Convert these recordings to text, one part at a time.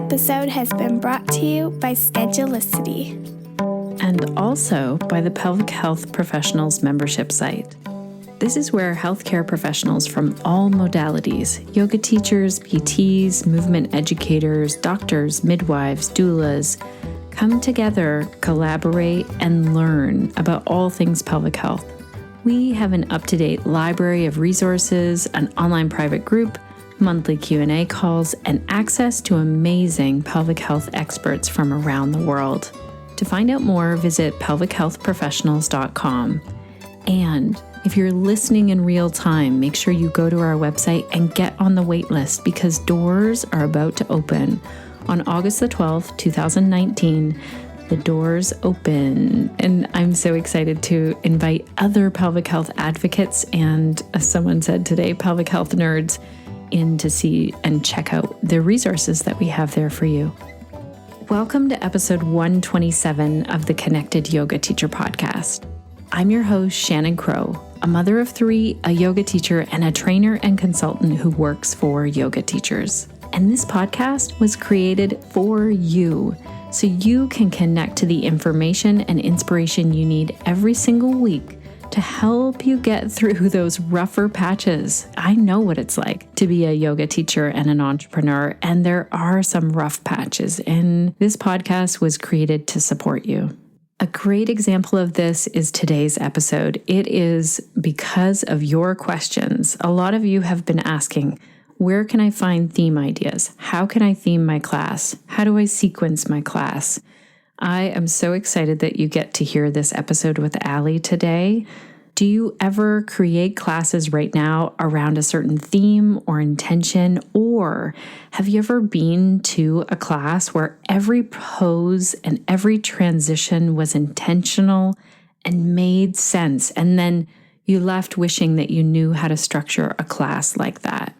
episode has been brought to you by Schedulicity. And also by the Pelvic Health Professionals membership site. This is where healthcare professionals from all modalities, yoga teachers, PTs, movement educators, doctors, midwives, doulas, come together, collaborate, and learn about all things pelvic health. We have an up-to-date library of resources, an online private group, monthly Q&A calls, and access to amazing pelvic health experts from around the world. To find out more, visit pelvichealthprofessionals.com. And if you're listening in real time, make sure you go to our website and get on the wait list because doors are about to open. On August the 12th, 2019, the doors open. And I'm so excited to invite other pelvic health advocates and, as someone said today, pelvic health nerds in to see and check out the resources that we have there for you. Welcome to episode 127 of the Connected Yoga Teacher podcast. I'm your host, Shannon Crow, a mother of three, a yoga teacher, and a trainer and consultant who works for yoga teachers. And this podcast was created for you, so you can connect to the information and inspiration you need every single week to help you get through those rougher patches. I know what it's like to be a yoga teacher and an entrepreneur, and there are some rough patches, and this podcast was created to support you. A great example of this is today's episode. It is because of your questions. A lot of you have been asking, where can I find theme ideas? How can I theme my class? How do I sequence my class? I am so excited that you get to hear this episode with Alee today. Do you ever create classes right now around a certain theme or intention? Or have you ever been to a class where every pose and every transition was intentional and made sense, and then you left wishing that you knew how to structure a class like that?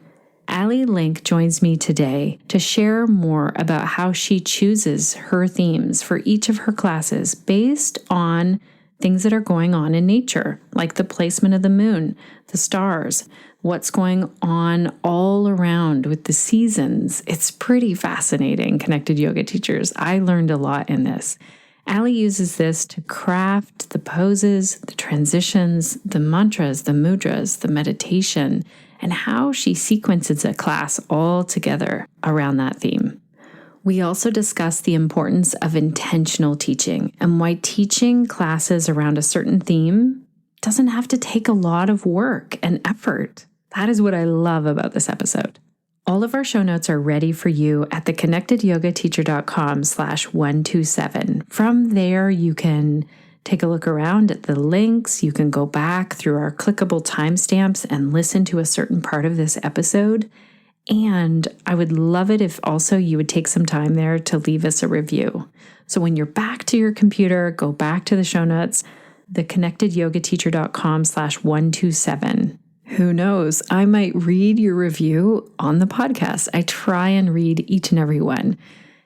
Alee Link joins me today to share more about how she chooses her themes for each of her classes based on things that are going on in nature, like the placement of the moon, the stars, what's going on all around with the seasons. It's pretty fascinating, Connected Yoga Teachers. I learned a lot in this. Alee uses this to craft the poses, the transitions, the mantras, the mudras, the meditation, and how she sequences a class all together around that theme. We also discuss the importance of intentional teaching and why teaching classes around a certain theme doesn't have to take a lot of work and effort. That is what I love about this episode. All of our show notes are ready for you at theconnectedyogateacher.com/127. From there, you can take a look around at the links. You can go back through our clickable timestamps and listen to a certain part of this episode. And I would love it if also you would take some time there to leave us a review. So when you're back to your computer, go back to the show notes, theconnectedyogateacher.com/127. Who knows? I might read your review on the podcast. I try and read each and every one.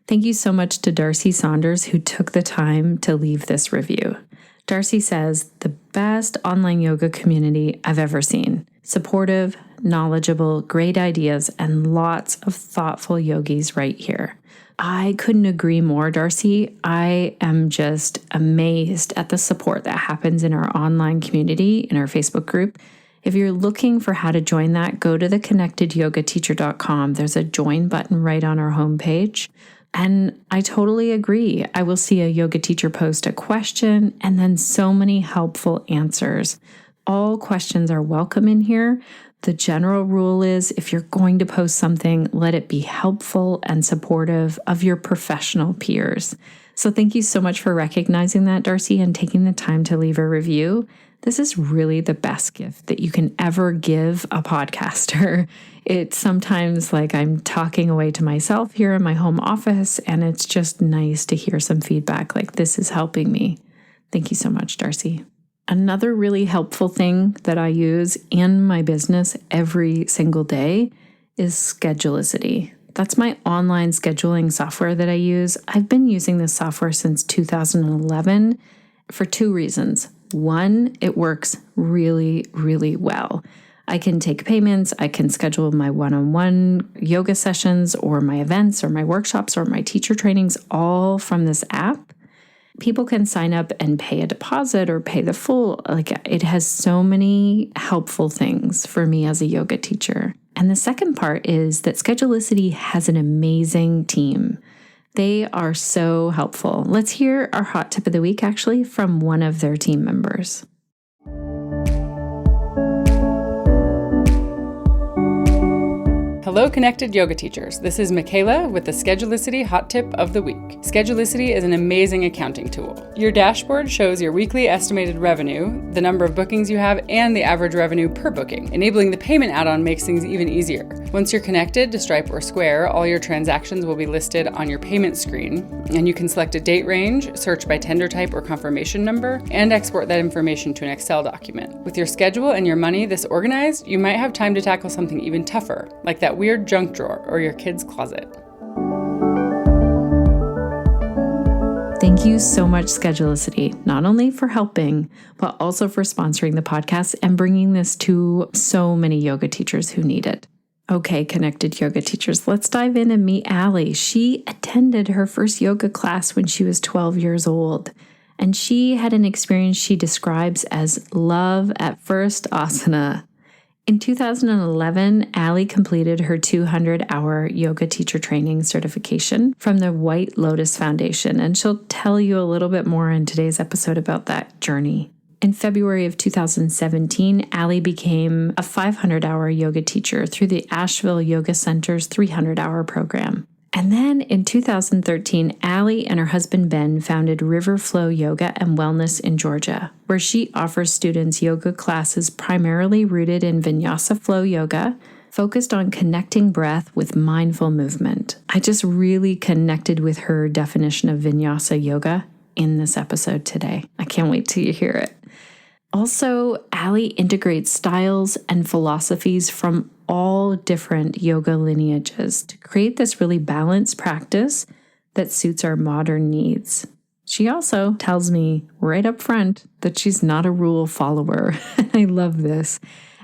Thank you so much to Darcy Saunders, who took the time to leave this review. Darcy says, the best online yoga community I've ever seen. Supportive, knowledgeable, great ideas, and lots of thoughtful yogis right here. I couldn't agree more, Darcy. I am just amazed at the support that happens in our online community, in our Facebook group. If you're looking for how to join that, go to theconnectedyogateacher.com. There's a join button right on our homepage. And I totally agree. I will see a yoga teacher post a question and then so many helpful answers. All questions are welcome in here. The general rule is if you're going to post something, let it be helpful and supportive of your professional peers. So thank you so much for recognizing that, Darcy, and taking the time to leave a review. This is really the best gift that you can ever give a podcaster. It's sometimes like I'm talking away to myself here in my home office, and it's just nice to hear some feedback like this is helping me. Thank you so much, Darcy. Another really helpful thing that I use in my business every single day is Schedulicity. That's my online scheduling software that I use. I've been using this software since 2011 for two reasons. One, it works really, really well. I can take payments. I can schedule my one-on-one yoga sessions or my events or my workshops or my teacher trainings all from this app. People can sign up and pay a deposit or pay the full. Like, it has so many helpful things for me as a yoga teacher. And the second part is that Schedulicity has an amazing team. They are so helpful. Let's hear our hot tip of the week, actually, from one of their team members. Hello, Connected Yoga Teachers. This is Michaela with the Schedulicity Hot Tip of the Week. Schedulicity is an amazing accounting tool. Your dashboard shows your weekly estimated revenue, the number of bookings you have, and the average revenue per booking. Enabling the payment add-on makes things even easier. Once you're connected to Stripe or Square, all your transactions will be listed on your payment screen, and you can select a date range, search by tender type or confirmation number, and export that information to an Excel document. With your schedule and your money this organized, you might have time to tackle something even tougher, like that weird junk drawer or your kid's closet. Thank you so much, Schedulicity, not only for helping, but also for sponsoring the podcast and bringing this to so many yoga teachers who need it. Okay, Connected Yoga Teachers, let's dive in and meet Alee. She attended her first yoga class when she was 12 years old, and she had an experience she describes as love at first asana. In 2011, Alee completed her 200-hour yoga teacher training certification from the White Lotus Foundation, and she'll tell you a little bit more in today's episode about that journey. In February of 2017, Alee became a 500-hour yoga teacher through the Asheville Yoga Center's 300-hour program. And then in 2013, Alee and her husband Ben founded River Flow Yoga and Wellness in Georgia, where she offers students yoga classes primarily rooted in Vinyasa flow yoga, focused on connecting breath with mindful movement. I just really connected with her definition of Vinyasa yoga in this episode today. I can't wait till you hear it. Also, Alee integrates styles and philosophies from all different yoga lineages to create this really balanced practice that suits our modern needs. She also tells me right up front that she's not a rule follower. I love this.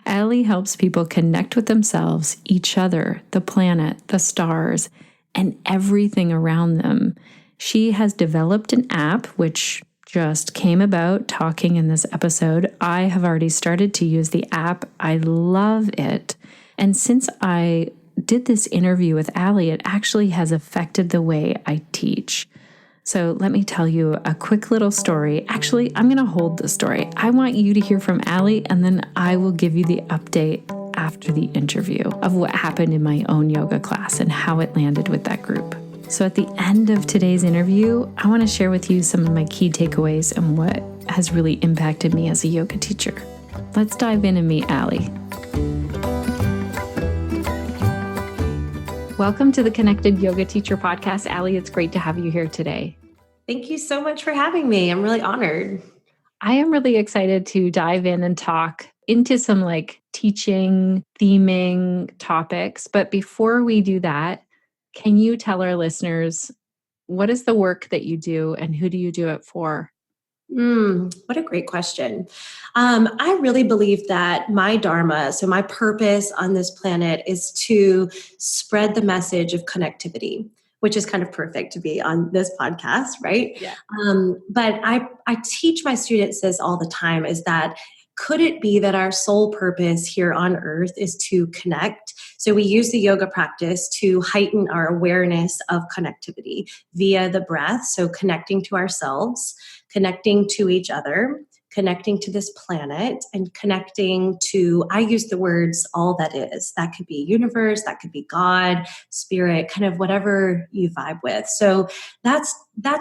Alee helps people connect with themselves, each other, the planet, the stars, and everything around them. She has developed an app which just came about talking in this episode. I have already started to use the app. I love it. And since I did this interview with Alee, it actually has affected the way I teach. So let me tell you a quick little story. Actually, I'm going to hold the story. I want you to hear from Alee, and then I will give you the update after the interview of what happened in my own yoga class and how it landed with that group. So at the end of today's interview, I want to share with you some of my key takeaways and what has really impacted me as a yoga teacher. Let's dive in and meet Alee. Welcome to the Connected Yoga Teacher Podcast. Alee, it's great to have you here today. Thank you so much for having me. I'm really honored. I am really excited to dive in and talk into some teaching, theming topics. But before we do that, can you tell our listeners what is the work that you do and who do you do it for? What a great question. I really believe that my dharma, so my purpose on this planet, is to spread the message of connectivity, which is kind of perfect to be on this podcast, right? Yeah. But I teach my students this all the time, is that could it be that our sole purpose here on earth is to connect? So we use the yoga practice to heighten our awareness of connectivity via the breath. So connecting to ourselves, connecting to each other, connecting to this planet, and connecting to, I use the words, all that is. That could be universe, that could be God, spirit, kind of whatever you vibe with. So that's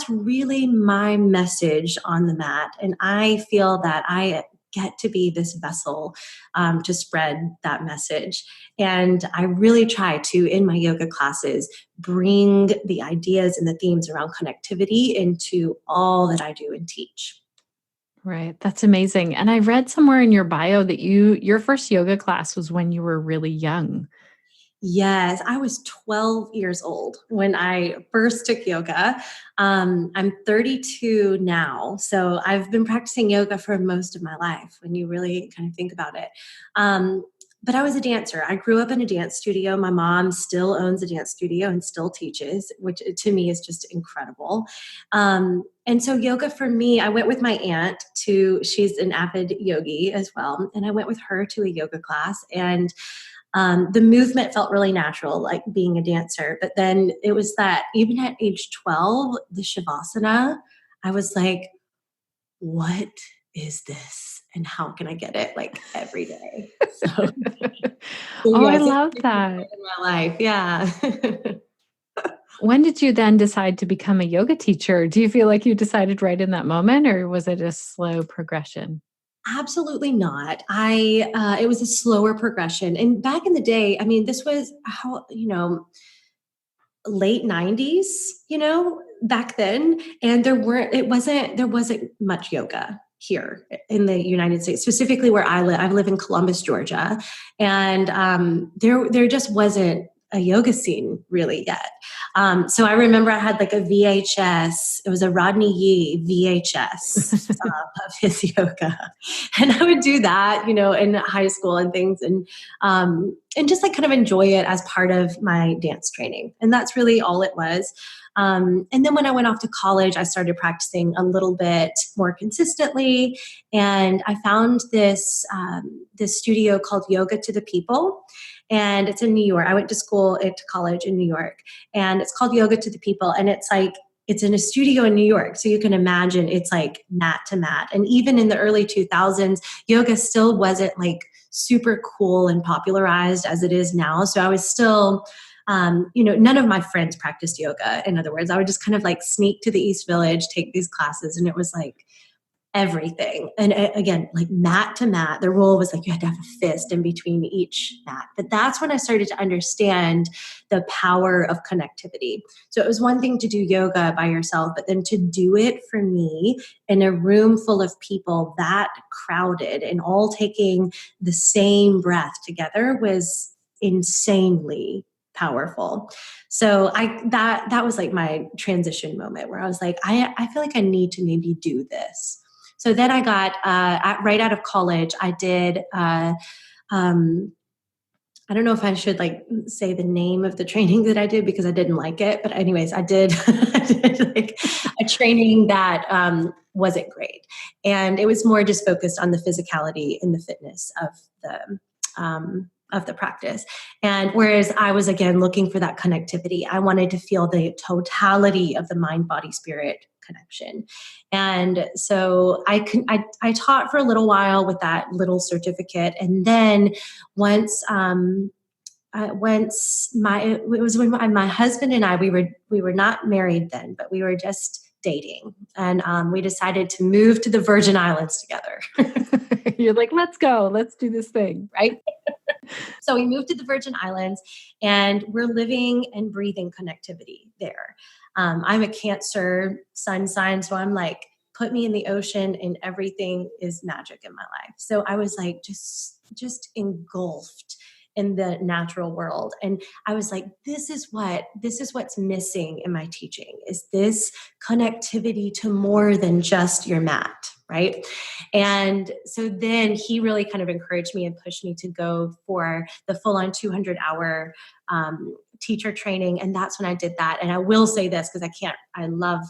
really my message on the mat. And I feel that I get to be this vessel to spread that message. And I really try to, in my yoga classes, bring the ideas and the themes around connectivity into all that I do and teach. Right. That's amazing. And I read somewhere in your bio that your first yoga class was when you were really young. Yes, I was 12 years old when I first took yoga. I'm 32 now, so I've been practicing yoga for most of my life when you really kind of think about it. but I was a dancer. I grew up in a dance studio. My mom still owns a dance studio and still teaches, which to me is just incredible. And so yoga for me, I went with my aunt she's an avid yogi as well. And I went with her to a yoga class, and the movement felt really natural, like being a dancer. But then it was that even at age 12, the Shavasana, I was like, what is this? And how can I get it like every day? So, Oh, I yes, love it's that. in my life. Yeah. When did you then decide to become a yoga teacher? Do you feel like you decided right in that moment, or was it a slow progression? Absolutely not. It was a slower progression. And back in the day, I mean, this was late 90s, back then. And there wasn't much yoga here in the United States, specifically where I live. I live in Columbus, Georgia. And there just wasn't a yoga scene really yet. So I remember I had like a VHS. It was a Rodney Yee VHS of his yoga. And I would do that, in high school and things. And just like kind of enjoy it as part of my dance training. And that's really all it was. And then when I went off to college, I started practicing a little bit more consistently. And I found this studio called Yoga to the People. And it's in New York. I went to college in New York. And it's called Yoga to the People. And it's in a studio in New York. So you can imagine it's like mat to mat. And even in the early 2000s, yoga still wasn't like super cool and popularized as it is now. So I was still, none of my friends practiced yoga. In other words, I would just kind of like sneak to the East Village, take these classes, and it was like everything. And again, like mat to mat, the rule was like you had to have a fist in between each mat. But that's when I started to understand the power of connectivity. So it was one thing to do yoga by yourself, but then to do it for me in a room full of people that crowded and all taking the same breath together was insanely powerful. So that was like my transition moment where I was like, I feel like I need to maybe do this. So then I got, right out of college, I did, I don't know if I should like say the name of the training that I did because I didn't like it. But anyways, I did, I did like a training that wasn't great. And it was more just focused on the physicality and the fitness of the practice. And whereas I was, again, looking for that connectivity, I wanted to feel the totality of the mind, body, spirit connection. And so I taught for a little while with that little certificate. And then once it was when my husband and I, we were not married then, but we were just dating. And we decided to move to the Virgin Islands together. You're like, let's go, let's do this thing. Right? So we moved to the Virgin Islands and we're living and breathing connectivity there. I'm a Cancer sun sign, so I'm like, put me in the ocean and everything is magic in my life. So I was like just engulfed in the natural world. And I was like, this is what's missing in my teaching, is this connectivity to more than just your mat, right? And so then he really kind of encouraged me and pushed me to go for the full-on 200-hour teacher training. And that's when I did that. And I will say this because I love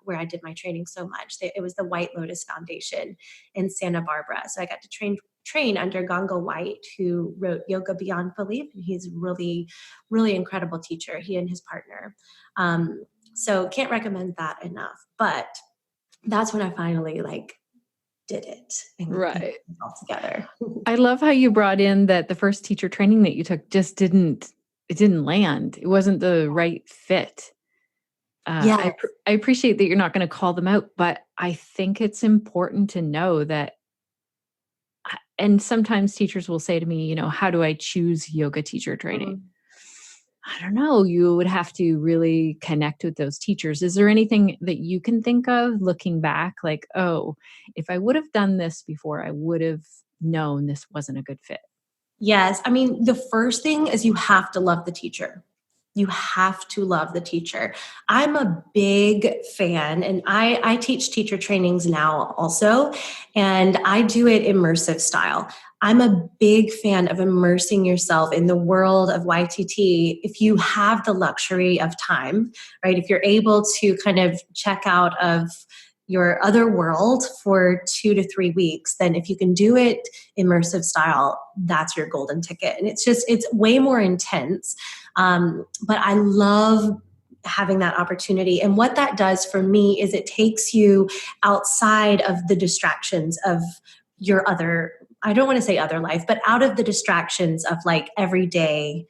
where I did my training so much. It was the White Lotus Foundation in Santa Barbara. So I got to train under Ganga White, who wrote Yoga Beyond Belief. And he's a really, really incredible teacher, he and his partner. So can't recommend that enough. But that's when I finally did it and Right. put it all together. I love how you brought in that the first teacher training that you took just didn't land. It wasn't the right fit. Yeah. I appreciate that you're not going to call them out, but I think it's important to know that. And sometimes teachers will say to me, how do I choose yoga teacher training? Mm-hmm. I don't know. You would have to really connect with those teachers. Is there anything that you can think of looking back? Like, oh, if I would have done this before, I would have known this wasn't a good fit. Yes. I mean, the first thing is you have to love the teacher. You have to love the teacher. I'm a big fan, and I teach teacher trainings now also, and I do it immersive style. I'm a big fan of immersing yourself in the world of YTT if you have the luxury of time, right? If you're able to kind of check out of your other world for 2 to 3 weeks, then if you can do it immersive style, that's your golden ticket. And it's way more intense. But I love having that opportunity. And what that does for me is it takes you outside of the distractions of your other, I don't want to say other life, but out of the distractions of like everyday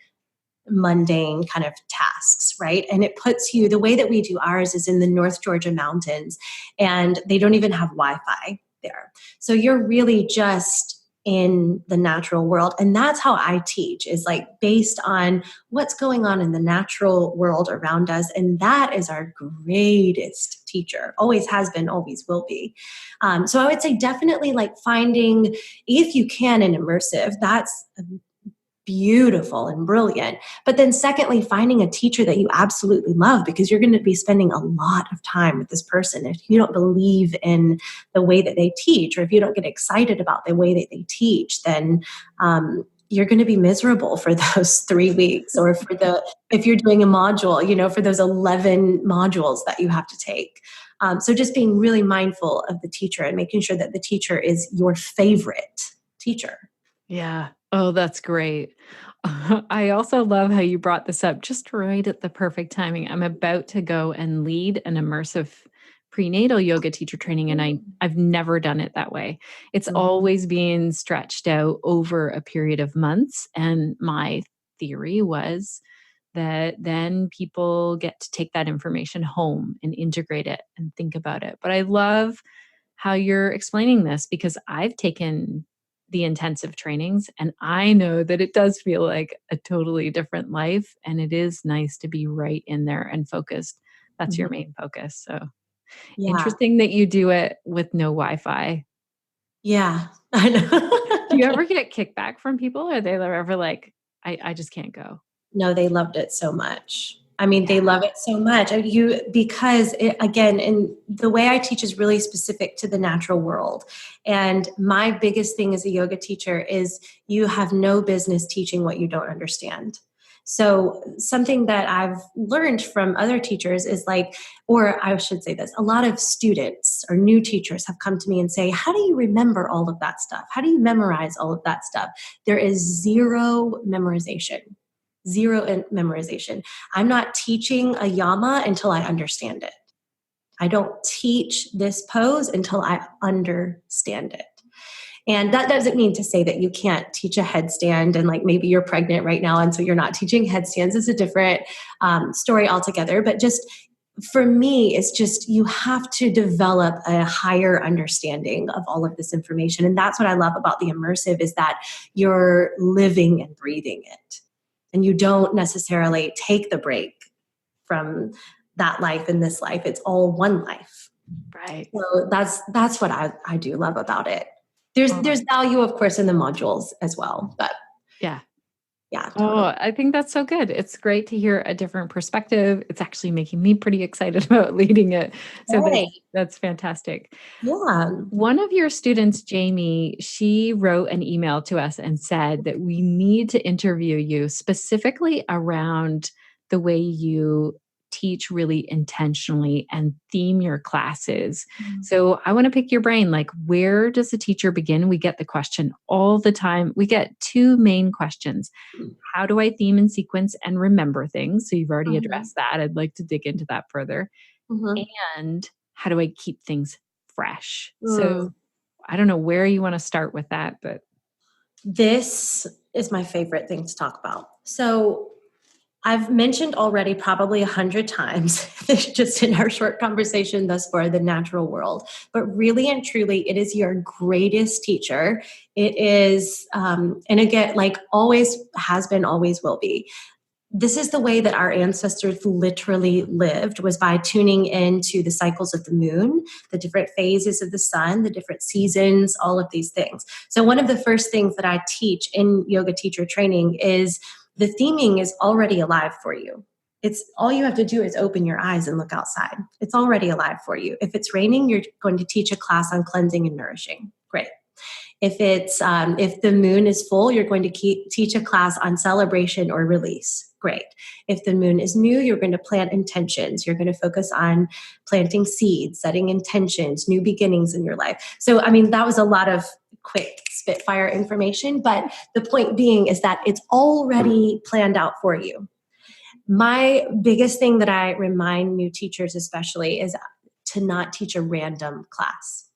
mundane kind of tasks, right? And it puts you, the way that we do ours is in the North Georgia mountains, and they don't even have Wi-Fi there. So you're really just in the natural world. And that's how I teach, is like based on what's going on in the natural world around us. And that is our greatest teacher. Always has been, always will be. So I would say definitely like finding, if you can, an immersive, that's beautiful and brilliant. But then secondly, finding a teacher that you absolutely love, because you're going to be spending a lot of time with this person. If you don't believe in the way that they teach, or if you don't get excited about the way that they teach, then you're going to be miserable for those 3 weeks, or if you're doing a module, for those 11 modules that you have to take. So just being really mindful of the teacher and making sure that the teacher is your favorite teacher. Yeah. Oh, that's great. I also love how you brought this up just right at the perfect timing. I'm about to go and lead an immersive prenatal yoga teacher training, and I've never done it that way. It's always been stretched out over a period of months. And my theory was that then people get to take that information home and integrate it and think about it. But I love how you're explaining this, because I've taken the intensive trainings and I know that it does feel like a totally different life, and it is nice to be right in there and focused. That's your main focus. So Yeah. interesting that you do it with no Wi-Fi. Yeah, I know. Do you ever get kickback from people? Are they ever like, I just can't go? No, they loved it so much. I mean, they love it so much. Because again, and the way I teach is really specific to the natural world. And my biggest thing as a yoga teacher is you have no business teaching what you don't understand. So something that I've learned from other teachers is like, or I should say this, a lot of students or new teachers have come to me and say, how do you remember all of that stuff? How do you memorize all of that stuff? There is zero memorization. I'm not teaching a yama until I understand it. I don't teach this pose until I understand it. And that doesn't mean to say that you can't teach a headstand and like maybe you're pregnant right now and so you're not teaching headstands. It's a different story altogether. But just for me, it's just you have to develop a higher understanding of all of this information. And that's what I love about the immersive, is that you're living and breathing it. And you don't necessarily take the break from that life and this life. It's all one life. Right. So that's what I do love about it. There's value, of course, in the modules as well. But yeah. Totally. Oh, I think that's so good. It's great to hear a different perspective. It's actually making me pretty excited about leading it. So that's fantastic. Yeah. One of your students, Jamie, she wrote an email to us and said that we need to interview you specifically around the way you teach really intentionally and theme your classes. So I want to pick your brain. Like, where does a teacher begin? We get the question all the time. We get two main questions. How do I theme and sequence and remember things? So you've already addressed that. I'd like to dig into that further. And how do I keep things fresh? So I don't know where you want to start with that, but this is my favorite thing to talk about. So I've mentioned already probably 100 times, just in our short conversation thus far, the natural world. But really and truly, it is your greatest teacher. It is, and again, like always has been, always will be. This is the way that our ancestors literally lived, was by tuning into the cycles of the moon, the different phases of the sun, the different seasons, all of these things. So one of the first things that I teach in yoga teacher training is the theming is already alive for you. It's all you have to do is open your eyes and look outside. It's already alive for you. If it's raining, you're going to teach a class on cleansing and nourishing. Great. If the moon is full, you're going to teach a class on celebration or release. Great. If the moon is new, you're going to plant intentions. You're going to focus on planting seeds, setting intentions, new beginnings in your life. So, I mean, that was a lot of quick spitfire information, but the point being is that it's already planned out for you. My biggest thing that I remind new teachers especially is to not teach a random class.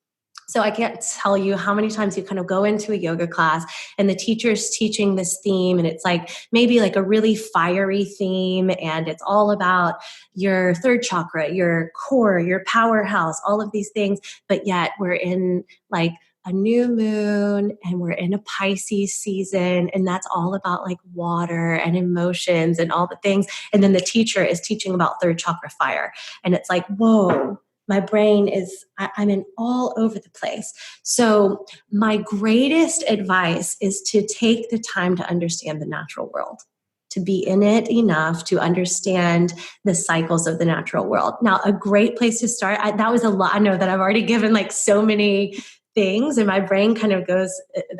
So I can't tell you how many times you kind of go into a yoga class and the teacher's teaching this theme and it's like maybe like a really fiery theme and it's all about your third chakra, your core, your powerhouse, all of these things. But yet we're in like a new moon and we're in a Pisces season and that's all about like water and emotions and all the things. And then the teacher is teaching about third chakra fire. And it's like, whoa. My brain I'm in all over the place. So my greatest advice is to take the time to understand the natural world, to be in it enough to understand the cycles of the natural world. Now, a great place to start, that was a lot. I know that I've already given like so many things and my brain kind of goes,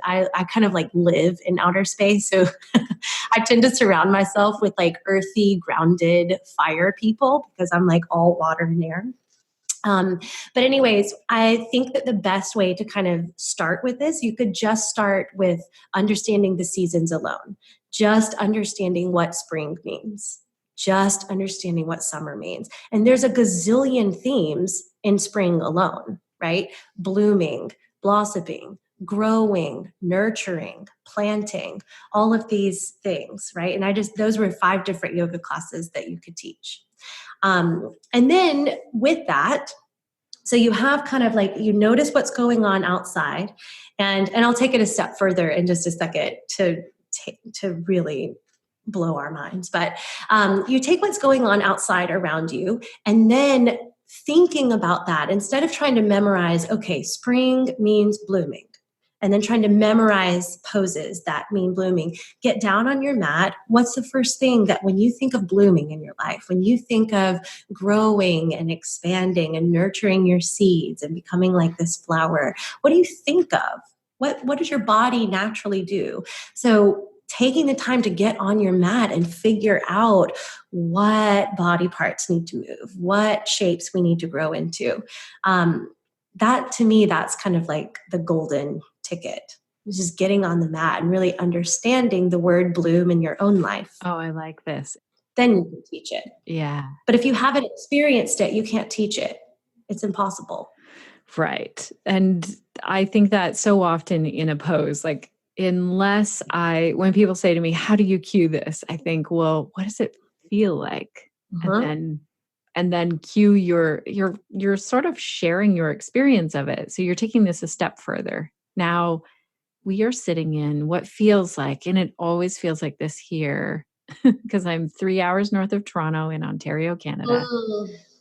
I kind of like live in outer space. So I tend to surround myself with like earthy, grounded fire people because I'm like all water and air. But anyways, I think that the best way to kind of start with this, you could just start with understanding the seasons alone, just understanding what spring means, just understanding what summer means. And there's a gazillion themes in spring alone, right? Blooming, blossoming, growing, nurturing, planting, all of these things, right? And those were 5 different yoga classes that you could teach. And then with that, so you have kind of like, you notice what's going on outside and I'll take it a step further in just a second to really blow our minds. But you take what's going on outside around you and then thinking about that instead of trying to memorize, okay, spring means blooming. And then trying to memorize poses that mean blooming. Get down on your mat. What's the first thing that when you think of blooming in your life, when you think of growing and expanding and nurturing your seeds and becoming like this flower, what do you think of? What does your body naturally do? So taking the time to get on your mat and figure out what body parts need to move, what shapes we need to grow into. That to me, that's kind of like the golden ticket, just getting on the mat and really understanding the word bloom in your own life. Oh, I like this. Then you can teach it. Yeah. But if you haven't experienced it, you can't teach it. It's impossible. Right. And I think that so often in a pose, like when people say to me, how do you cue this? I think, well, what does it feel like? Mm-hmm. And then cue you're sort of sharing your experience of it. So you're taking this a step further. Now we are sitting in what feels like, and it always feels like this here, because I'm 3 hours north of Toronto in Ontario, Canada.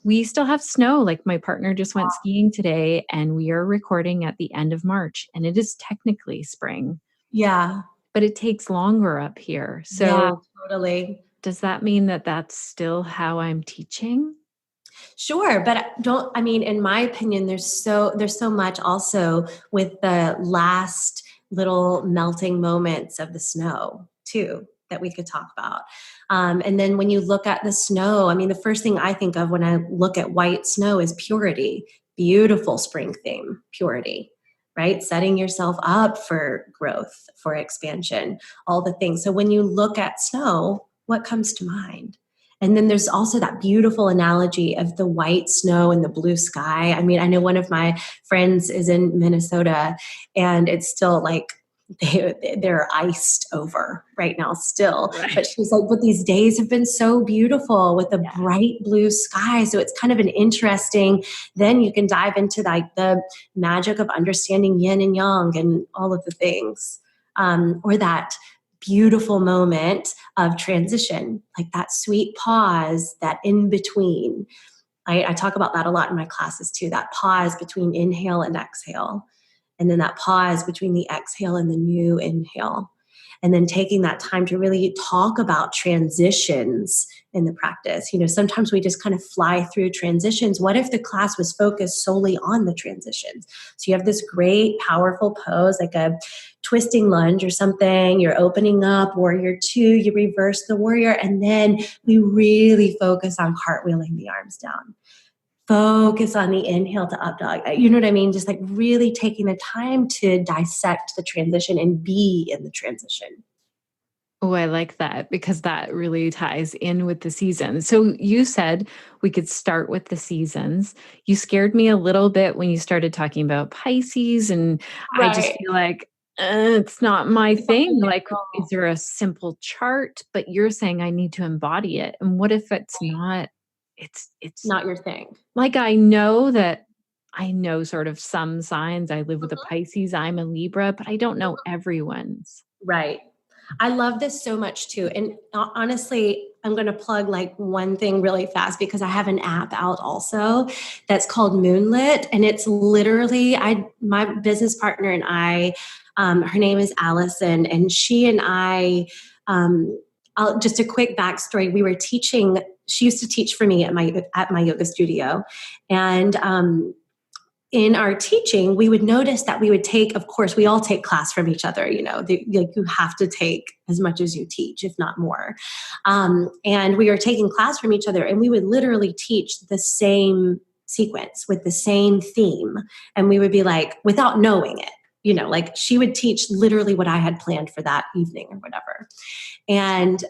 We still have snow. Like my partner just went skiing today and we are recording at the end of March and it is technically spring. Yeah. But it takes longer up here. So yeah, totally. Does that mean that that's still how I'm teaching? Sure, but in my opinion, there's so much also with the last little melting moments of the snow too that we could talk about. And then when you look at the snow, I mean, the first thing I think of when I look at white snow is purity, beautiful spring theme, purity, right? Setting yourself up for growth, for expansion, all the things. So when you look at snow, what comes to mind? And then there's also that beautiful analogy of the white snow and the blue sky. I mean, I know one of my friends is in Minnesota and it's still like they're iced over right now still. Right. But she's like, but these days have been so beautiful with the bright blue sky. So it's kind of an interesting, then you can dive into like the magic of understanding yin and yang and all of the things. Or that beautiful moment of transition, like that sweet pause, that in between. I talk about that a lot in my classes too, that pause between inhale and exhale. And then that pause between the exhale and the new inhale. And then taking that time to really talk about transitions in the practice. Sometimes we just kind of fly through transitions. What if the class was focused solely on the transitions? So you have this great, powerful pose, like a twisting lunge or something. You're opening up, warrior 2, you reverse the warrior, and then we really focus on cartwheeling the arms down. Focus on the inhale to up dog. You know what I mean? Just like really taking the time to dissect the transition and be in the transition. Oh, I like that because that really ties in with the seasons. So you said we could start with the seasons. You scared me a little bit when you started talking about Pisces, and I just feel like it's not my thing. Like, is there a simple chart? But you're saying I need to embody it. And what if it's not? It's not your thing. Like I know sort of some signs. I live with a Pisces. I'm a Libra, but I don't know everyone's. Right. I love this so much too. And honestly, I'm going to plug like one thing really fast because I have an app out also that's called MoonLIT. And it's literally, my business partner and I, her name is Allison, and she and I, just a quick backstory. We were teaching, she used to teach for me at my yoga studio. And, in our teaching, we would notice that we would take, of course, we all take class from each other. You have to take as much as you teach, if not more. And we were taking class from each other, and we would literally teach the same sequence with the same theme. And we would be like, without knowing it, like she would teach literally what I had planned for that evening or whatever. And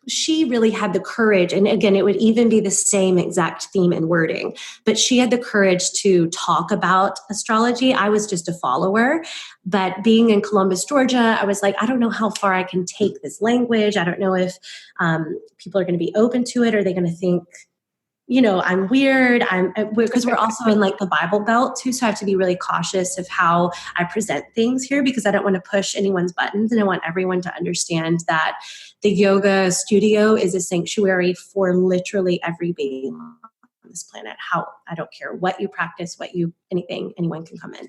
she really had the courage, and again, it would even be the same exact theme and wording, but she had the courage to talk about astrology. I was just a follower, but being in Columbus, Georgia, I was like, I don't know how far I can take this language. I don't know if people are going to be open to it. Are they going to think, I'm weird. Because we're also in like the Bible Belt too. So I have to be really cautious of how I present things here because I don't want to push anyone's buttons. And I want everyone to understand that the yoga studio is a sanctuary for literally every being on this planet. I don't care what you practice, anyone can come in.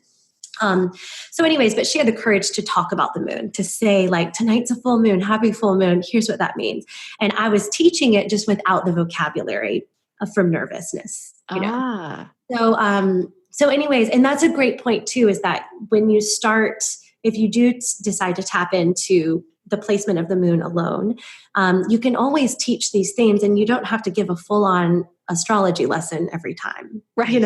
So anyways, but she had the courage to talk about the moon, to say like, tonight's a full moon, happy full moon. Here's what that means. And I was teaching it just without the vocabulary from nervousness, So anyways, and that's a great point too, is that when you start, if you do decide to tap into the placement of the moon alone, you can always teach these themes and you don't have to give a full-on astrology lesson every time. Right. You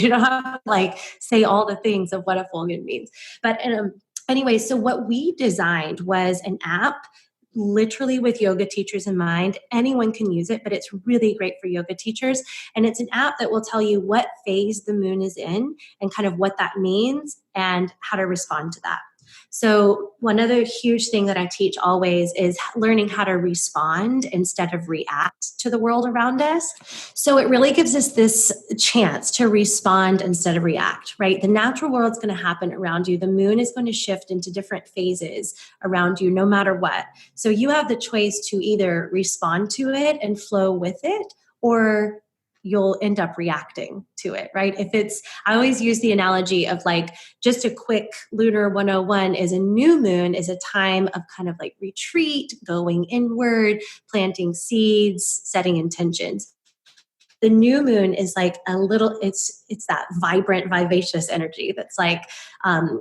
don't have to like say all the things of what a full moon means. But anyway, so what we designed was an app literally with yoga teachers in mind. Anyone can use it, but it's really great for yoga teachers. And it's an app that will tell you what phase the moon is in and kind of what that means and how to respond to that. So one other huge thing that I teach always is learning how to respond instead of react to the world around us. So it really gives us this chance to respond instead of react, right? The natural world's going to happen around you. The moon is going to shift into different phases around you no matter what. So you have the choice to either respond to it and flow with it, or you'll end up reacting to it, right? I always use the analogy of like just a quick lunar 101 is a new moon is a time of kind of like retreat, going inward, planting seeds, setting intentions. The new moon is like it's that vibrant, vivacious energy that's like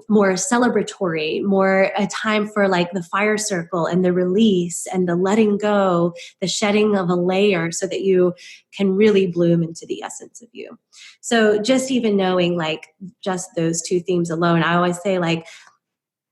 more celebratory, more a time for like the fire circle and the release and the letting go, the shedding of a layer so that you can really bloom into the essence of you. So just even knowing like just those two themes alone, I always say like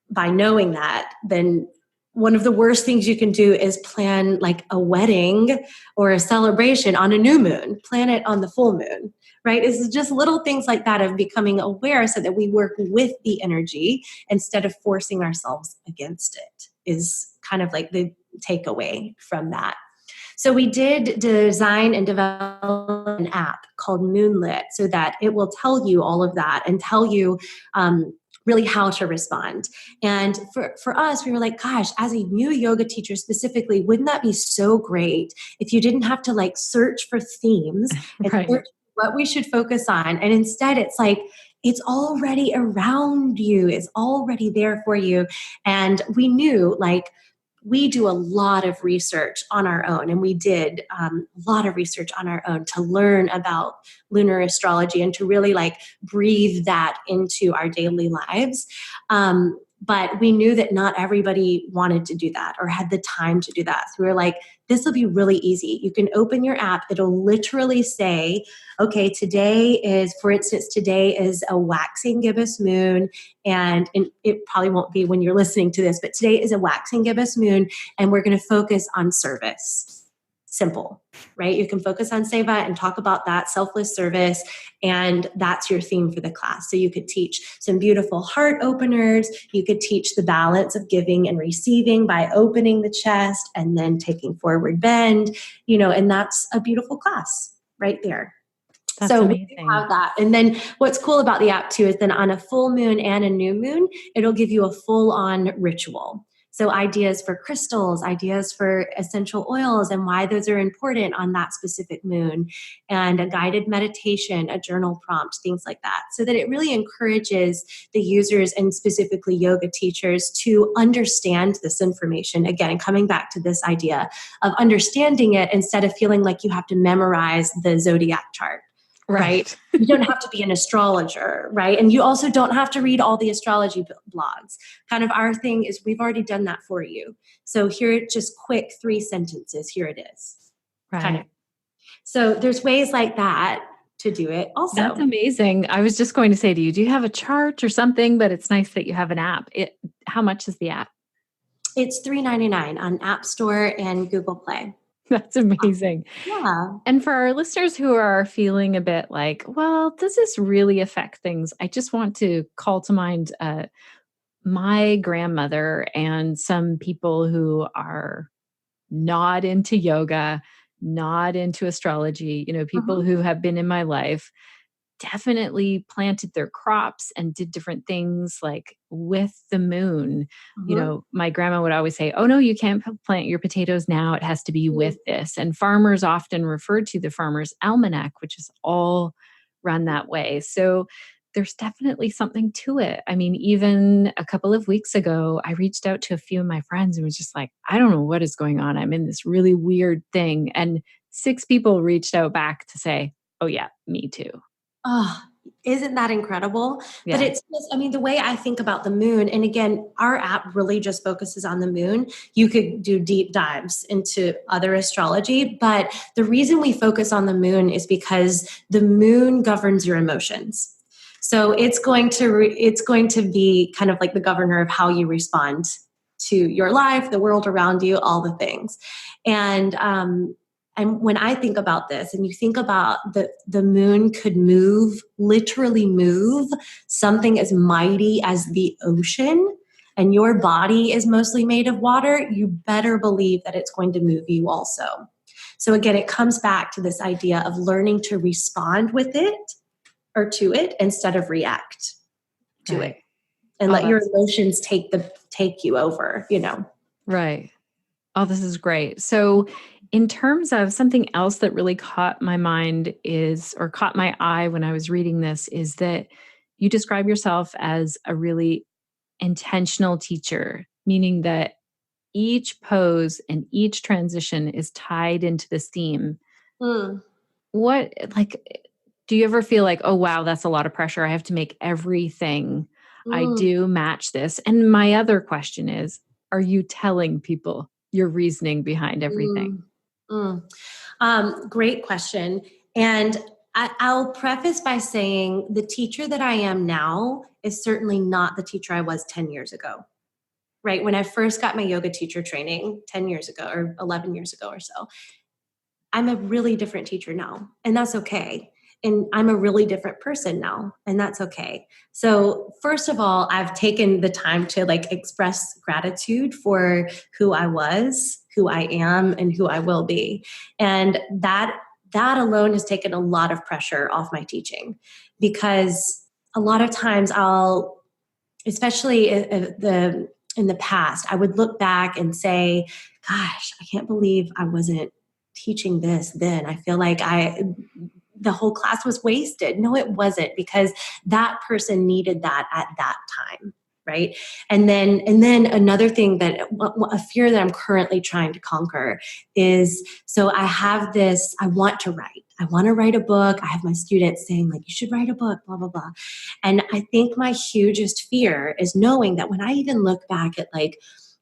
by knowing that, then one of the worst things you can do is plan like a wedding or a celebration on a new moon. Plan it on the full moon, right? It's just little things like that of becoming aware so that we work with the energy instead of forcing ourselves against it is kind of like the takeaway from that. So we did design and develop an app called MoonLIT so that it will tell you all of that and tell you really how to respond. And for us, we were like, gosh, as a new yoga teacher specifically, wouldn't that be so great if you didn't have to like search for themes and right. search what we should focus on. And instead it's like, it's already around you. It's already there for you. And we knew, like, we do a lot of research on our own, and we did a lot of research on our own to learn about lunar astrology and to really like breathe that into our daily lives. But we knew that not everybody wanted to do that or had the time to do that. So we were like, this will be really easy. You can open your app. It'll literally say, okay, today is, for instance, today is a waxing gibbous moon. And it probably won't be when you're listening to this, but today is a waxing gibbous moon. And we're going to focus on service. Simple, right? You can focus on seva and talk about that selfless service. And that's your theme for the class. So you could teach some beautiful heart openers. You could teach the balance of giving and receiving by opening the chest and then taking forward bend, and that's a beautiful class right there. That's so amazing. We have that. And then what's cool about the app too is then on a full moon and a new moon, it'll give you a full on ritual. So ideas for crystals, ideas for essential oils and why those are important on that specific moon, and a guided meditation, a journal prompt, things like that. So that it really encourages the users and specifically yoga teachers to understand this information. Again, coming back to this idea of understanding it instead of feeling like you have to memorize the zodiac chart. Right. You don't have to be an astrologer, right? And you also don't have to read all the astrology blogs. Kind of our thing is we've already done that for you. So here, just quick 3 sentences. Here it is. Right. Kind of. So there's ways like that to do it also. That's amazing. I was just going to say to you, do you have a chart or something? But it's nice that you have an app. How much is the app? It's $3.99 on App Store and Google Play. That's amazing. Yeah. And for our listeners who are feeling a bit like, well, does this really affect things? I just want to call to mind my grandmother and some people who are not into yoga, not into astrology, people who have been in my life, definitely planted their crops and did different things like with the moon. My grandma would always say, oh no, you can't plant your potatoes now. It has to be with this. And farmers often refer to the farmer's almanac, which is all run that way. So there's definitely something to it. I mean, even a couple of weeks ago, I reached out to a few of my friends and was just like, I don't know what is going on. I'm in this really weird thing. And 6 people reached out back to say, oh yeah, me too. Oh, isn't that incredible? Yeah. But it's just, the way I think about the moon, and again, our app really just focuses on the moon. You could do deep dives into other astrology, but the reason we focus on the moon is because the moon governs your emotions. So it's going to be kind of like the governor of how you respond to your life, the world around you, all the things. And when I think about this, and you think about the moon could literally move something as mighty as the ocean, and your body is mostly made of water, you better believe that it's going to move you also. So again, it comes back to this idea of learning to respond with it or to it instead of react to it. And let your emotions take you over, Right. Oh, this is great. So in terms of something else that really caught my eye when I was reading this, is that you describe yourself as a really intentional teacher, meaning that each pose and each transition is tied into this theme. Do you ever feel like, oh, wow, that's a lot of pressure. I have to make everything I do match this? And my other question is, are you telling people your reasoning behind everything? Great question. And I'll preface by saying the teacher that I am now is certainly not the teacher I was 10 years ago, right? When I first got my yoga teacher training 10 years ago or 11 years ago or so, I'm a really different teacher now, and that's okay. And I'm a really different person now, and that's okay. So first of all, I've taken the time to express gratitude for who I was, who I am, and who I will be. And that alone has taken a lot of pressure off my teaching, because a lot of times especially in the past, I would look back and say, gosh, I can't believe I wasn't teaching this then. I feel like the whole class was wasted. No, it wasn't, because that person needed that at that time. Right. And then another thing that a fear that I'm currently trying to conquer is, so I have this, I want to write a book. I have my students saying like, you should write a book, blah, blah, blah. And I think my hugest fear is knowing that when I even look back at like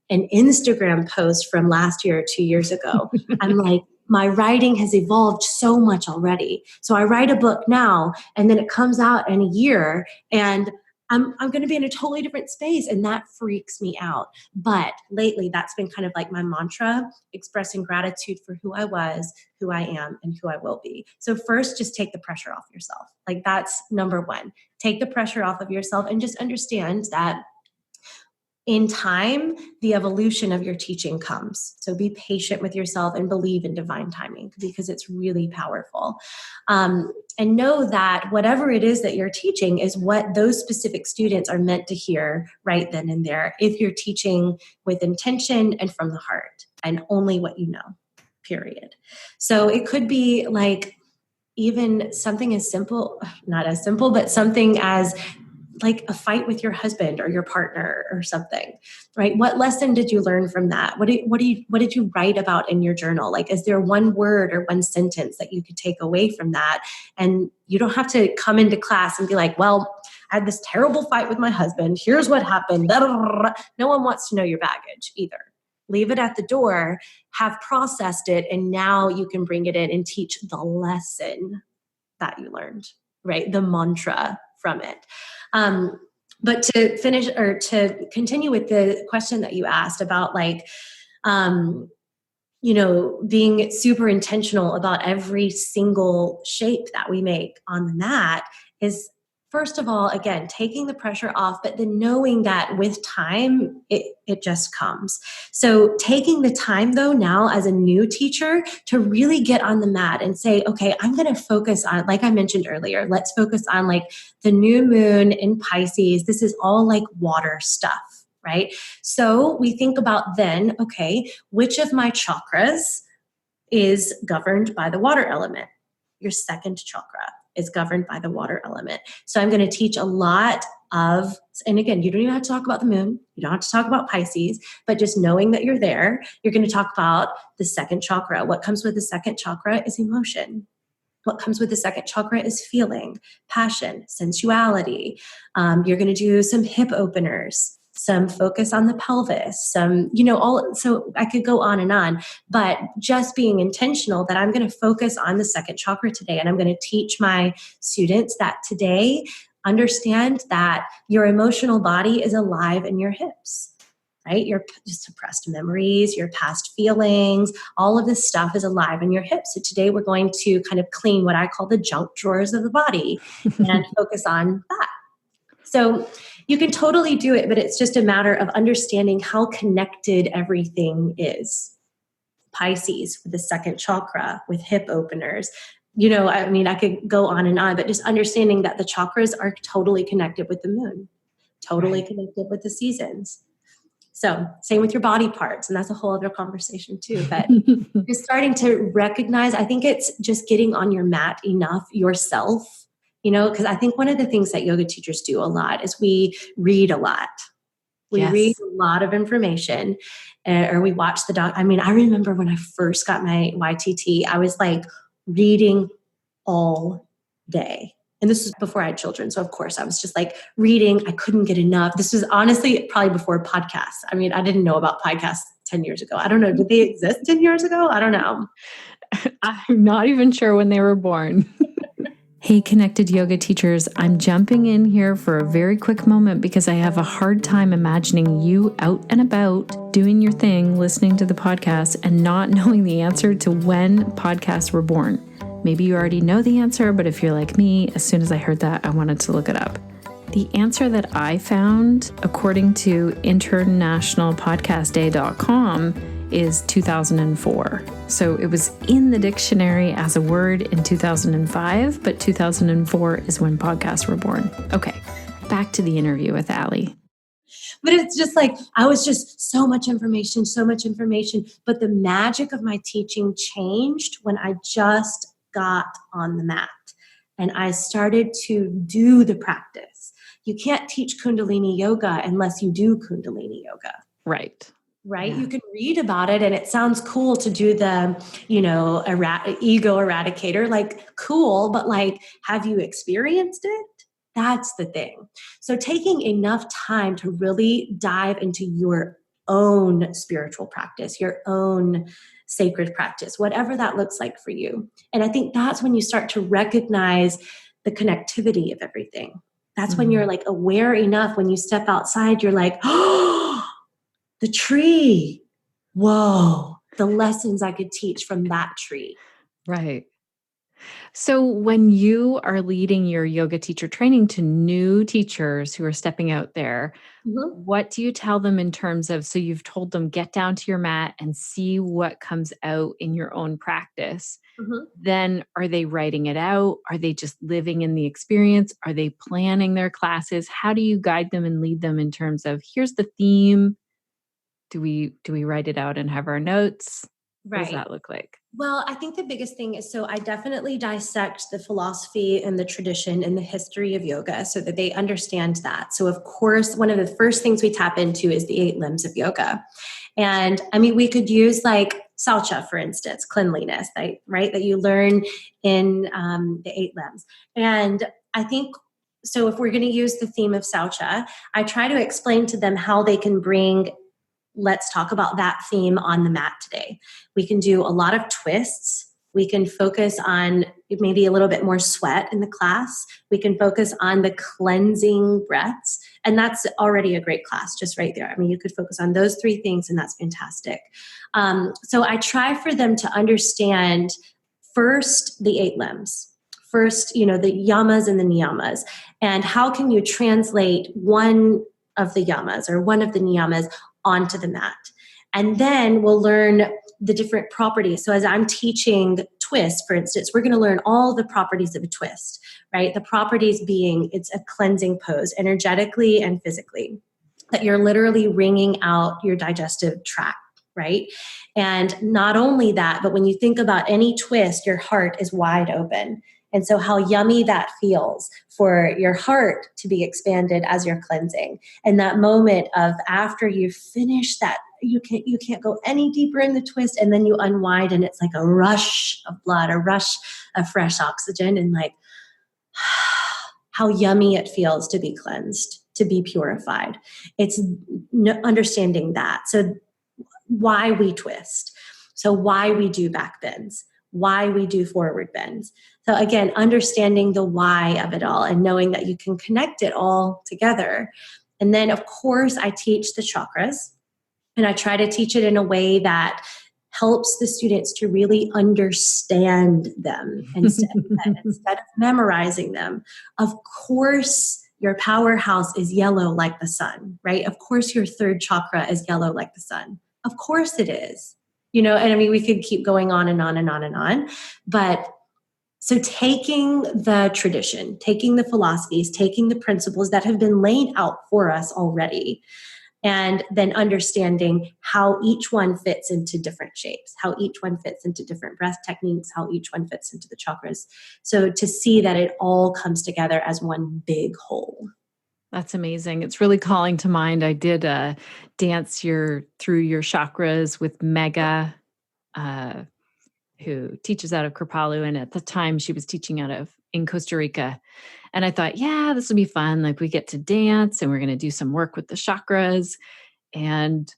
an Instagram post from last year or 2 years ago, I'm like, my writing has evolved so much already. So I write a book now and then it comes out in a year and I'm going to be in a totally different space, and that freaks me out. But lately, that's been kind of like my mantra, expressing gratitude for who I was, who I am, and who I will be. So first, just take the pressure off yourself. Like that's number one. Take the pressure off of yourself and just understand that in time, the evolution of your teaching comes. So be patient with yourself and believe in divine timing, because it's really powerful. And know that whatever it is that you're teaching is what those specific students are meant to hear right then and there, if you're teaching with intention and from the heart and only what you know, period. So it could be like even something as simple, not as simple, but something as like a fight with your husband or your partner or something, right? What lesson did you learn from that? What did you write about in your journal? Like, is there one word or one sentence that you could take away from that? And you don't have to come into class and be like, well, I had this terrible fight with my husband. Here's what happened. No one wants to know your baggage either. Leave it at the door, have processed it, and now you can bring it in and teach the lesson that you learned, right? The mantra from it. But to finish or to continue with the question that you asked about like, being super intentional about every single shape that we make on the mat is, first of all, again, taking the pressure off, but then knowing that with time, it just comes. So taking the time though now as a new teacher to really get on the mat and say, okay, I'm going to focus on, like I mentioned earlier, let's focus on like the new moon in Pisces. This is all like water stuff, right? So we think about then, okay, which of my chakras is governed by the water element? Your second chakra is governed by the water element. So I'm going to teach a lot of, and again, you don't even have to talk about the moon. You don't have to talk about Pisces, but just knowing that you're there, you're going to talk about the second chakra. What comes with the second chakra is emotion. What comes with the second chakra is feeling, passion, sensuality. You're going to do some hip openers, some focus on the pelvis, so I could go on, but just being intentional that I'm going to focus on the second chakra today. And I'm going to teach my students that today, understand that your emotional body is alive in your hips, right? Your suppressed memories, your past feelings, all of this stuff is alive in your hips. So today we're going to kind of clean what I call the junk drawers of the body and focus on that. So you can totally do it, but it's just a matter of understanding how connected everything is. Pisces with the second chakra, with hip openers. I could go on, but just understanding that the chakras are totally connected with the moon, totally connected with the seasons. So same with your body parts, and that's a whole other conversation too. But just starting to recognize, I think it's just getting on your mat enough yourself. Because I think one of the things that yoga teachers do a lot is we read a lot. We read a lot of information, or we watch the doc. I remember when I first got my YTT, I was like reading all day. And this was before I had children. So of course I was just like reading. I couldn't get enough. This was honestly probably before podcasts. I didn't know about podcasts 10 years ago. I don't know. Did they exist 10 years ago? I don't know. I'm not even sure when they were born. Hey, Connected Yoga teachers, I'm jumping in here for a very quick moment because I have a hard time imagining you out and about doing your thing, listening to the podcast, and not knowing the answer to when podcasts were born. Maybe you already know the answer, but if you're like me, as soon as I heard that, I wanted to look it up. The answer that I found, according to internationalpodcastday.com, is 2004. So it was in the dictionary as a word in 2005, but 2004 is when podcasts were born. Okay, back to the interview with Alee. But it's just like, I was just so much information. But the magic of my teaching changed when I just got on the mat. and I started to do the practice. You can't teach Kundalini yoga unless you do Kundalini yoga. Right. Right? Yeah. You can read about it and it sounds cool to do the, ego eradicator, like cool, but like, have you experienced it? That's the thing. So taking enough time to really dive into your own spiritual practice, your own sacred practice, whatever that looks like for you. And I think that's when you start to recognize the connectivity of everything. That's when you're like aware enough, when you step outside, you're like, oh, the tree. Whoa. The lessons I could teach from that tree. Right. So when you are leading your yoga teacher training to new teachers who are stepping out there, what do you tell them in terms of, so you've told them get down to your mat and see what comes out in your own practice. Then are they writing it out? Are they just living in the experience? Are they planning their classes? How do you guide them and lead them in terms of, here's the theme? Do we write it out and have our notes? What does that look like? Well, I think the biggest thing is, so I definitely dissect the philosophy and the tradition and the history of yoga so that they understand that. So of course, one of the first things we tap into is the 8 limbs of yoga. And I mean, we could use like saucha, for instance, cleanliness, right? That you learn in the 8 limbs. And I think, so if we're going to use the theme of saucha, I try to explain to them how they can bring, let's talk about that theme on the mat today. We can do a lot of twists. We can focus on maybe a little bit more sweat in the class. We can focus on the cleansing breaths. And that's already a great class just right there. I mean, you could focus on those 3 things and that's fantastic. So I try for them to understand first the 8 limbs. First, the yamas and the niyamas. And how can you translate one of the yamas or one of the niyamas onto the mat. And then we'll learn the different properties. So as I'm teaching twist, for instance, we're going to learn all the properties of a twist, right? The properties being it's a cleansing pose energetically and physically, that you're literally wringing out your digestive tract, right? And not only that, but when you think about any twist, your heart is wide open. And so how yummy that feels for your heart to be expanded as you're cleansing. And that moment of after you finish that, you can't go any deeper in the twist, and then you unwind and it's like a rush of blood, a rush of fresh oxygen, and like how yummy it feels to be cleansed, to be purified. It's understanding that. So why we twist. So why we do back bends, why we do forward bends. So again, understanding the why of it all and knowing that you can connect it all together. And then of course I teach the chakras, and I try to teach it in a way that helps the students to really understand them instead of memorizing them. Of course, your powerhouse is yellow like the sun, right? Of course, your 3rd chakra is yellow like the sun. Of course it is. And I mean, we could keep going on and on and on and on. But so taking the tradition, taking the philosophies, taking the principles that have been laid out for us already, and then understanding how each one fits into different shapes, how each one fits into different breath techniques, how each one fits into the chakras. So to see that it all comes together as one big whole. That's amazing. It's really calling to mind. I did a dance through your chakras with Mega, who teaches out of Kripalu. And at the time she was teaching in Costa Rica. And I thought, yeah, this will be fun. Like we get to dance and we're going to do some work with the chakras. And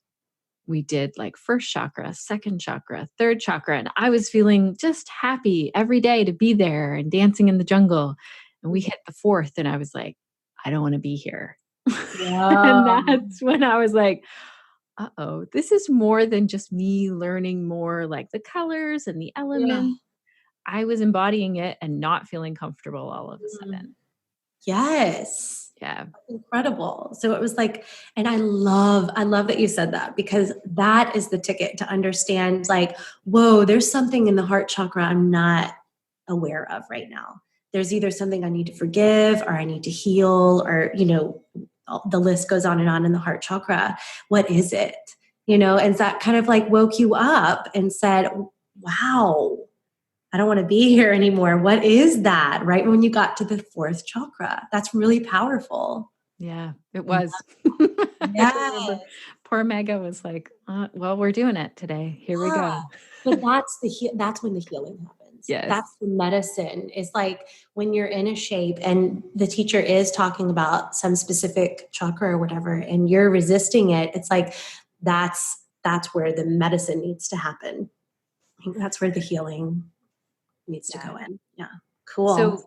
we did like 1st chakra, 2nd chakra, 3rd chakra. And I was feeling just happy every day to be there and dancing in the jungle. And we hit the 4th and I was like, I don't want to be here. And that's when I was like, uh-oh, this is more than just me learning more like the colors and the elements. I was embodying it and not feeling comfortable all of a sudden. Yes. Yeah. Incredible. So it was like, and I love that you said that, because that is the ticket to understand like, whoa, there's something in the heart chakra I'm not aware of right now. There's either something I need to forgive or I need to heal, or, the list goes on in the heart chakra. What is it? And that kind of like woke you up and said, wow, I don't want to be here anymore. What is that? Right when you got to the fourth chakra. That's really powerful. Yeah, it was. I remember Yes. poor Mega was like, well, we're doing it today. Here we go. But that's when the healing happens. Yes. That's the medicine. It's like when you're in a shape and the teacher is talking about some specific chakra or whatever, and you're resisting it. It's like that's where the medicine needs to happen. I think that's where the healing needs to go in. Yeah. Cool. So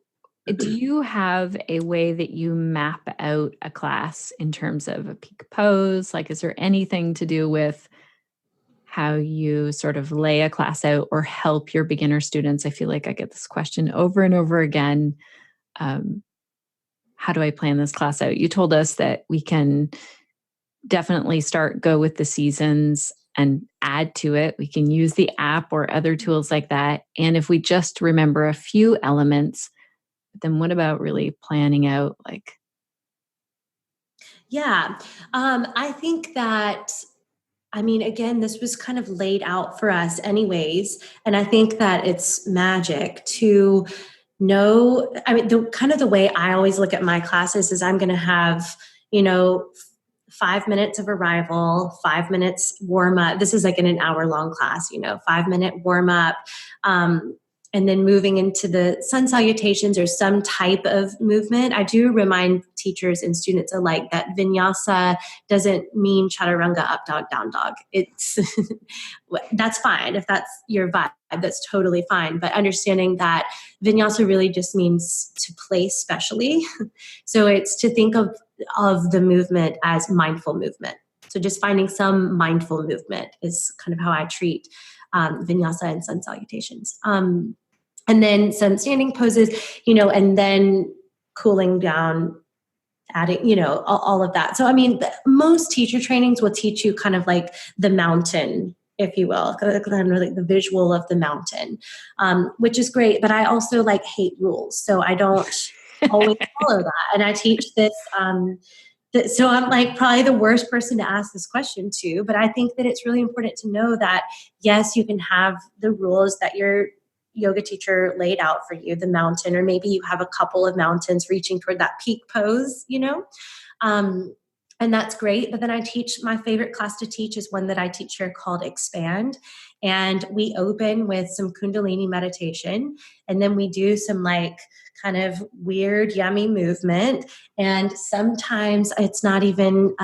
do you have a way that you map out a class in terms of a peak pose? Like, is there anything to do with how you sort of lay a class out or help your beginner students? I feel like I get this question over and over again. How do I plan this class out? You told us that we can definitely go with the seasons and add to it. We can use the app or other tools like that. And if we just remember a few elements, then what about really planning out like? Yeah. I think that, again, this was kind of laid out for us anyways. And I think that it's magic to know, the way I always look at my classes is I'm going to have, 5 minutes of arrival, 5 minutes warm up. This is like in an hour-long class, 5-minute warm up. And then moving into the sun salutations or some type of movement. I do remind teachers and students alike that Vinyasa doesn't mean chaturanga, up dog, down dog. It's that's fine. If that's your vibe, that's totally fine. But understanding that Vinyasa really just means to place specially. So it's to think of the movement as mindful movement. So just finding some mindful movement is kind of how I treat Vinyasa and sun salutations. And then some standing poses, and then cooling down, adding, all of that. So, most teacher trainings will teach you kind of like the mountain, if you will, kind of like the visual of the mountain, which is great. But I also hate rules. So I don't always follow that. And I teach this, so I'm probably the worst person to ask this question to, but I think that it's really important to know that, yes, you can have the rules that your yoga teacher laid out for you, the mountain, or maybe you have a couple of mountains reaching toward that peak pose, and that's great. But then my favorite class to teach is one that I teach here called Expand. And we open with some Kundalini meditation. And then we do some kind of weird, yummy movement. And sometimes it's not even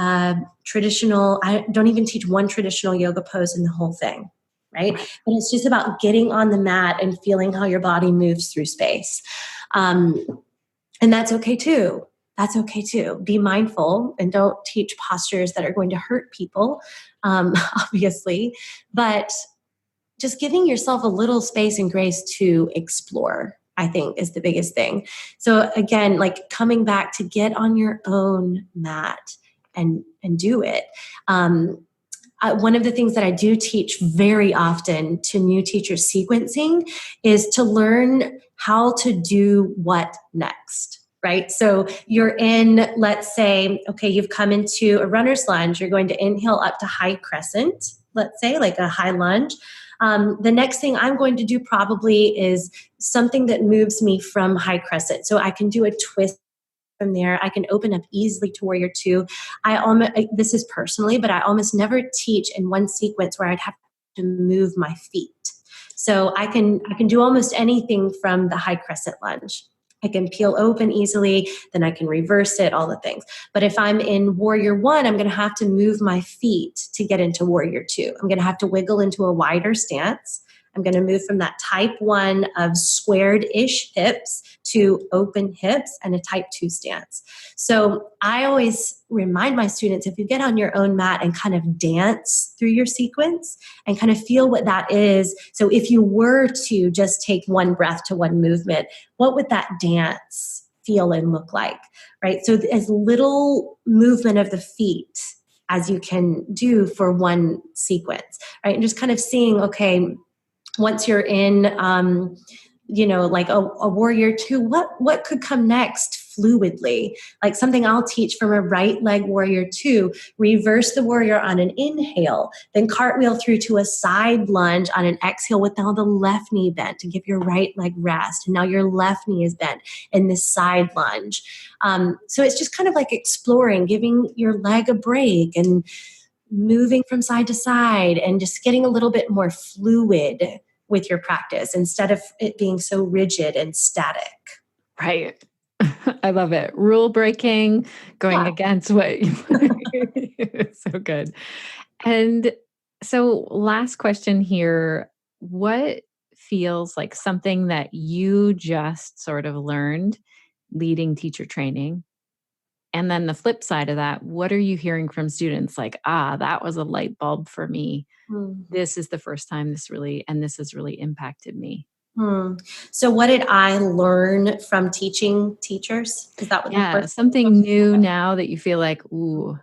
traditional. I don't even teach one traditional yoga pose in the whole thing. Right? But it's just about getting on the mat and feeling how your body moves through space. And that's okay too. That's okay too. Be mindful and don't teach postures that are going to hurt people, obviously. But just giving yourself a little space and grace to explore, I think, is the biggest thing. So again, coming back to get on your own mat and do it. One of the things that I do teach very often to new teachers sequencing is to learn how to do what next, right? So you're in, let's say, okay, you've come into a runner's lunge. You're going to inhale up to high crescent, let's say, like a high lunge. The next thing I'm going to do probably is something that moves me from high crescent. So I can do a twist from there. I can open up easily to warrior two. This is personally, but I almost never teach in one sequence where I'd have to move my feet. So I can do almost anything from the high crescent lunge. I can peel open easily, then I can reverse it, all the things. But if I'm in warrior one, I'm going to have to move my feet to get into warrior two. I'm going to have to wiggle into a wider stance. I'm going to move from that type 1 of squared-ish hips to open hips and a type 2 stance. So I always remind my students, if you get on your own mat and kind of dance through your sequence and kind of feel what that is. So if you were to just take one breath to one movement, what would that dance feel and look like, right? So as little movement of the feet as you can do for one sequence, right? And just kind of seeing, okay, once you're in, like a warrior two, what could come next fluidly. Like something I'll teach from a right leg warrior 2, reverse the warrior on an inhale, then cartwheel through to a side lunge on an exhale with now the left knee bent to give your right leg rest. And now your left knee is bent in this side lunge. So it's just kind of like exploring, giving your leg a break and moving from side to side and just getting a little bit more fluid with your practice instead of it being so rigid and static. Right. I love it. Rule breaking, going against what so good. And so last question here, what feels like something that you just sort of learned leading teacher training? And then the flip side of that, what are you hearing from students like, that was a light bulb for me. This is the first time this has really impacted me. So what did I learn from teaching teachers? Is that what the first something new now that you feel like, ooh.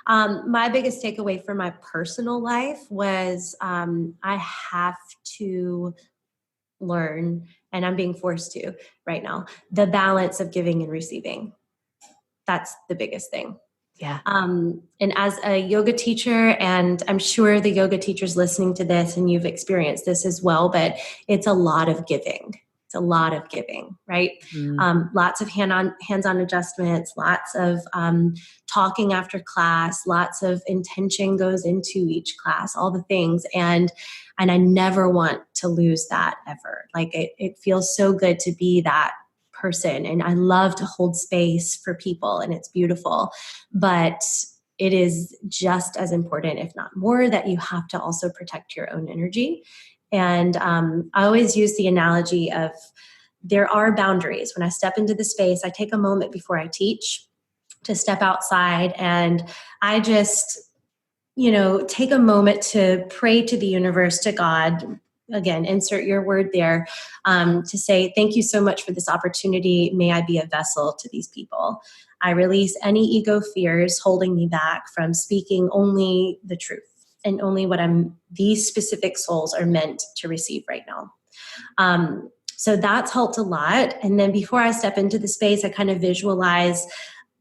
My biggest takeaway from my personal life was I have to learn, and I'm being forced to right now, the balance of giving and receiving. That's the biggest thing. Yeah. And as a yoga teacher, and I'm sure the yoga teachers listening to this and you've experienced this as well, but it's a lot of giving. It's a lot of giving, right? Lots of hands-on adjustments, lots of talking after class, lots of intention goes into each class, all the things. And I never want to lose that ever. Like it feels so good to be that person. And I love to hold space for people, and it's beautiful. But it is just as important, if not more, that you have to also protect your own energy. And I always use the analogy of there are boundaries. When I step into the space, I take a moment before I teach to step outside, and I just, take a moment to pray to the universe, to God. Again, insert your word there, to say, thank you so much for this opportunity. May I be a vessel to these people. I release any ego fears holding me back from speaking only the truth and only what these specific souls are meant to receive right now. So that's helped a lot. And then before I step into the space, I kind of visualize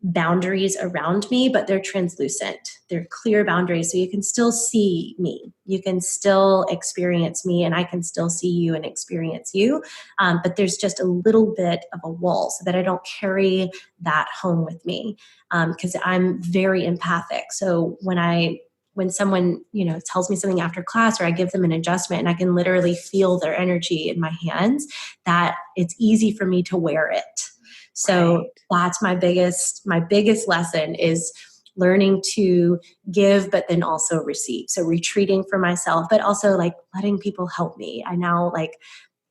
boundaries around me, but they're translucent. They're clear boundaries. So you can still see me. You can still experience me, and I can still see you and experience you. But there's just a little bit of a wall so that I don't carry that home with me, because I'm very empathic. So when someone, tells me something after class, or I give them an adjustment and I can literally feel their energy in my hands, that it's easy for me to wear it. So that's my biggest lesson is learning to give, but then also receive. So retreating for myself, but also like letting people help me. I now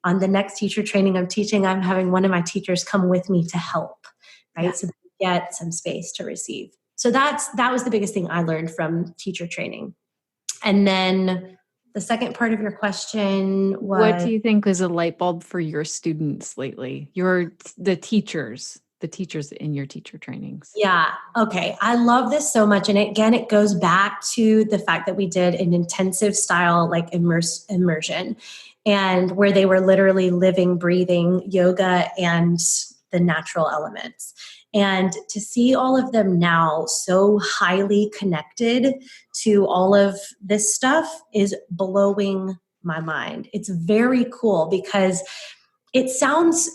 on the next teacher training I'm teaching, I'm having one of my teachers come with me to help, right? Yeah. So that I get some space to receive. So that was the biggest thing I learned from teacher training. And then the second part of your question was, what do you think was a light bulb for your students lately? The teachers in your teacher trainings. Yeah. Okay. I love this so much. And again, it goes back to the fact that we did an intensive style, like immersion, and where they were literally living, breathing yoga and the natural elements. And to see all of them now so highly connected to all of this stuff is blowing my mind. It's very cool because it sounds,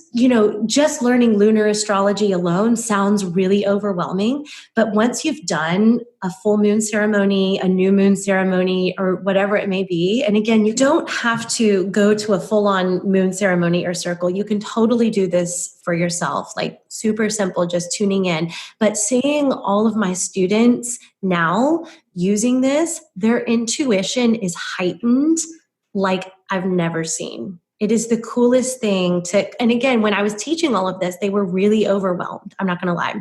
just learning lunar astrology alone sounds really overwhelming. But once you've done a full moon ceremony, a new moon ceremony, or whatever it may be, and again, you don't have to go to a full-on moon ceremony or circle. You can totally do this for yourself, like super simple, just tuning in. But seeing all of my students now using this, their intuition is heightened like I've never seen. It is the coolest thing and again, when I was teaching all of this, they were really overwhelmed. I'm not going to lie.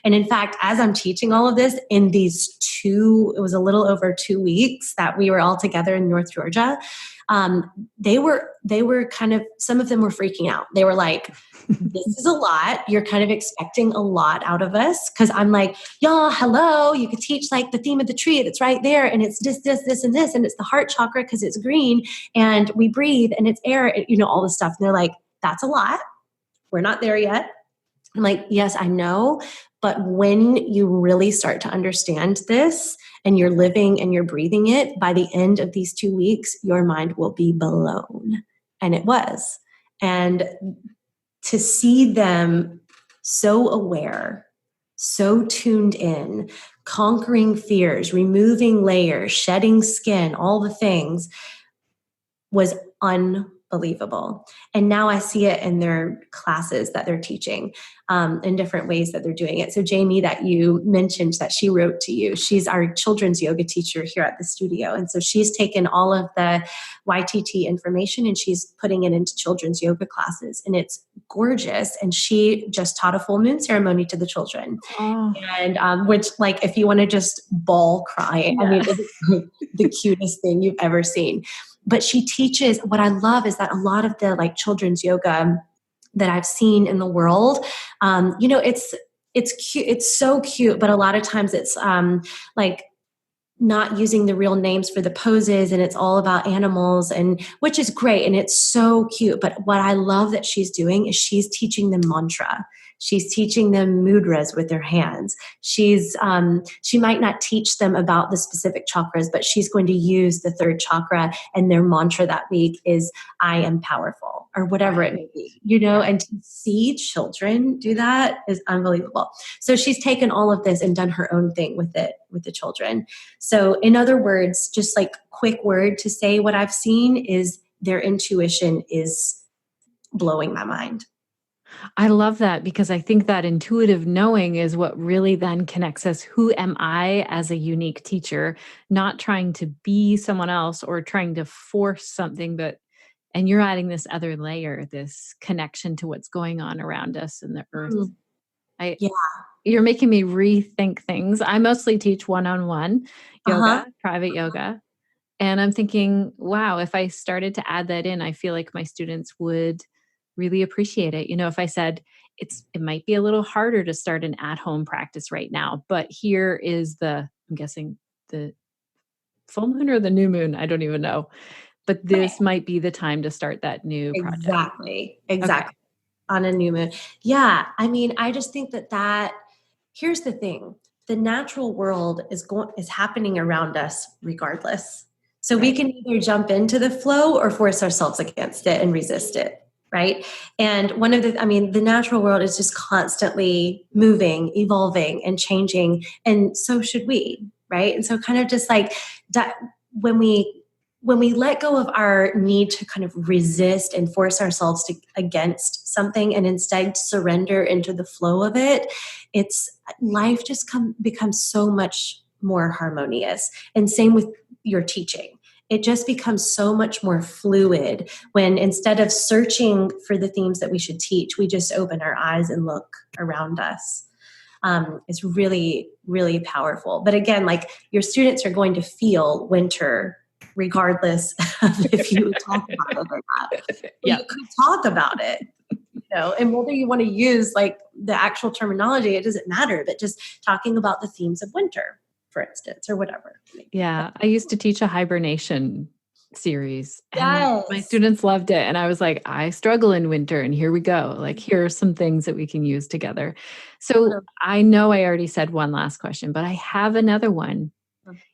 And in fact, as I'm teaching all of this in it was a little over 2 weeks that we were all together in North Georgia. They were kind of, some of them were freaking out. They were like, this is a lot. You're kind of expecting a lot out of us. Cause I'm like, y'all, hello, you could teach like the theme of the tree that's right there. And it's this, and this, and it's the heart chakra cause it's green and we breathe and it's air, all this stuff. And they're like, that's a lot. We're not there yet. I'm like, yes, I know. But when you really start to understand this and you're living and you're breathing it, by the end of these 2 weeks, your mind will be blown. And it was. And to see them so aware, so tuned in, conquering fears, removing layers, shedding skin, all the things was unbelievable. And now I see it in their classes that they're teaching, in different ways that they're doing it. So Jamie, that you mentioned that she wrote to you, she's our children's yoga teacher here at the studio. And so she's taken all of the YTT information and she's putting it into children's yoga classes. And it's gorgeous. And she just taught a full moon ceremony to the children. Oh. And which, like, if you want to just bawl crying, I mean, it's like the cutest thing you've ever seen. But she teaches, what I love is that a lot of the like children's yoga that I've seen in the world, it's cute. It's so cute, but a lot of times it's like not using the real names for the poses, and it's all about animals, and which is great and it's so cute. But what I love that she's doing is she's teaching them mantra. She's teaching them mudras with their hands. She might not teach them about the specific chakras, but she's going to use the third chakra, and their mantra that week is "I am powerful," or whatever it may be, and to see children do that is unbelievable. So she's taken all of this and done her own thing with it, with the children. So in other words, just like quick word to say what I've seen is their intuition is blowing my mind. I love that, because I think that intuitive knowing is what really then connects us. Who am I as a unique teacher? Not trying to be someone else or trying to force something, and you're adding this other layer, this connection to what's going on around us in the earth. Yeah. You're making me rethink things. I mostly teach one-on-one yoga, private yoga. And I'm thinking, wow, if I started to add that in, I feel like my students would really appreciate it. If I said it might be a little harder to start an at-home practice right now, but here is I'm guessing the full moon or the new moon. I don't even know, but this might be the time to start that new project. Exactly. Okay. On a new moon. Yeah. I mean, I just think that here's the thing. The natural world is happening around us regardless. So we can either jump into the flow or force ourselves against it and resist it. Right. And the natural world is just constantly moving, evolving, and changing. And so should we. Right. And so kind of just like that, when we let go of our need to kind of resist and force ourselves against something and instead surrender into the flow of it, life just becomes so much more harmonious. And same with your teaching. It just becomes so much more fluid when, instead of searching for the themes that we should teach, we just open our eyes and look around us. It's really, really powerful. But again, like, your students are going to feel winter regardless of if you talk about it or not. You could talk about it, and whether you want to use like the actual terminology, it doesn't matter, but just talking about the themes of winter, for instance, or whatever. Yeah. I used to teach a hibernation series, and my students loved it. And I was like, I struggle in winter, and here we go. Like, here are some things that we can use together. So I know I already said one last question, but I have another one.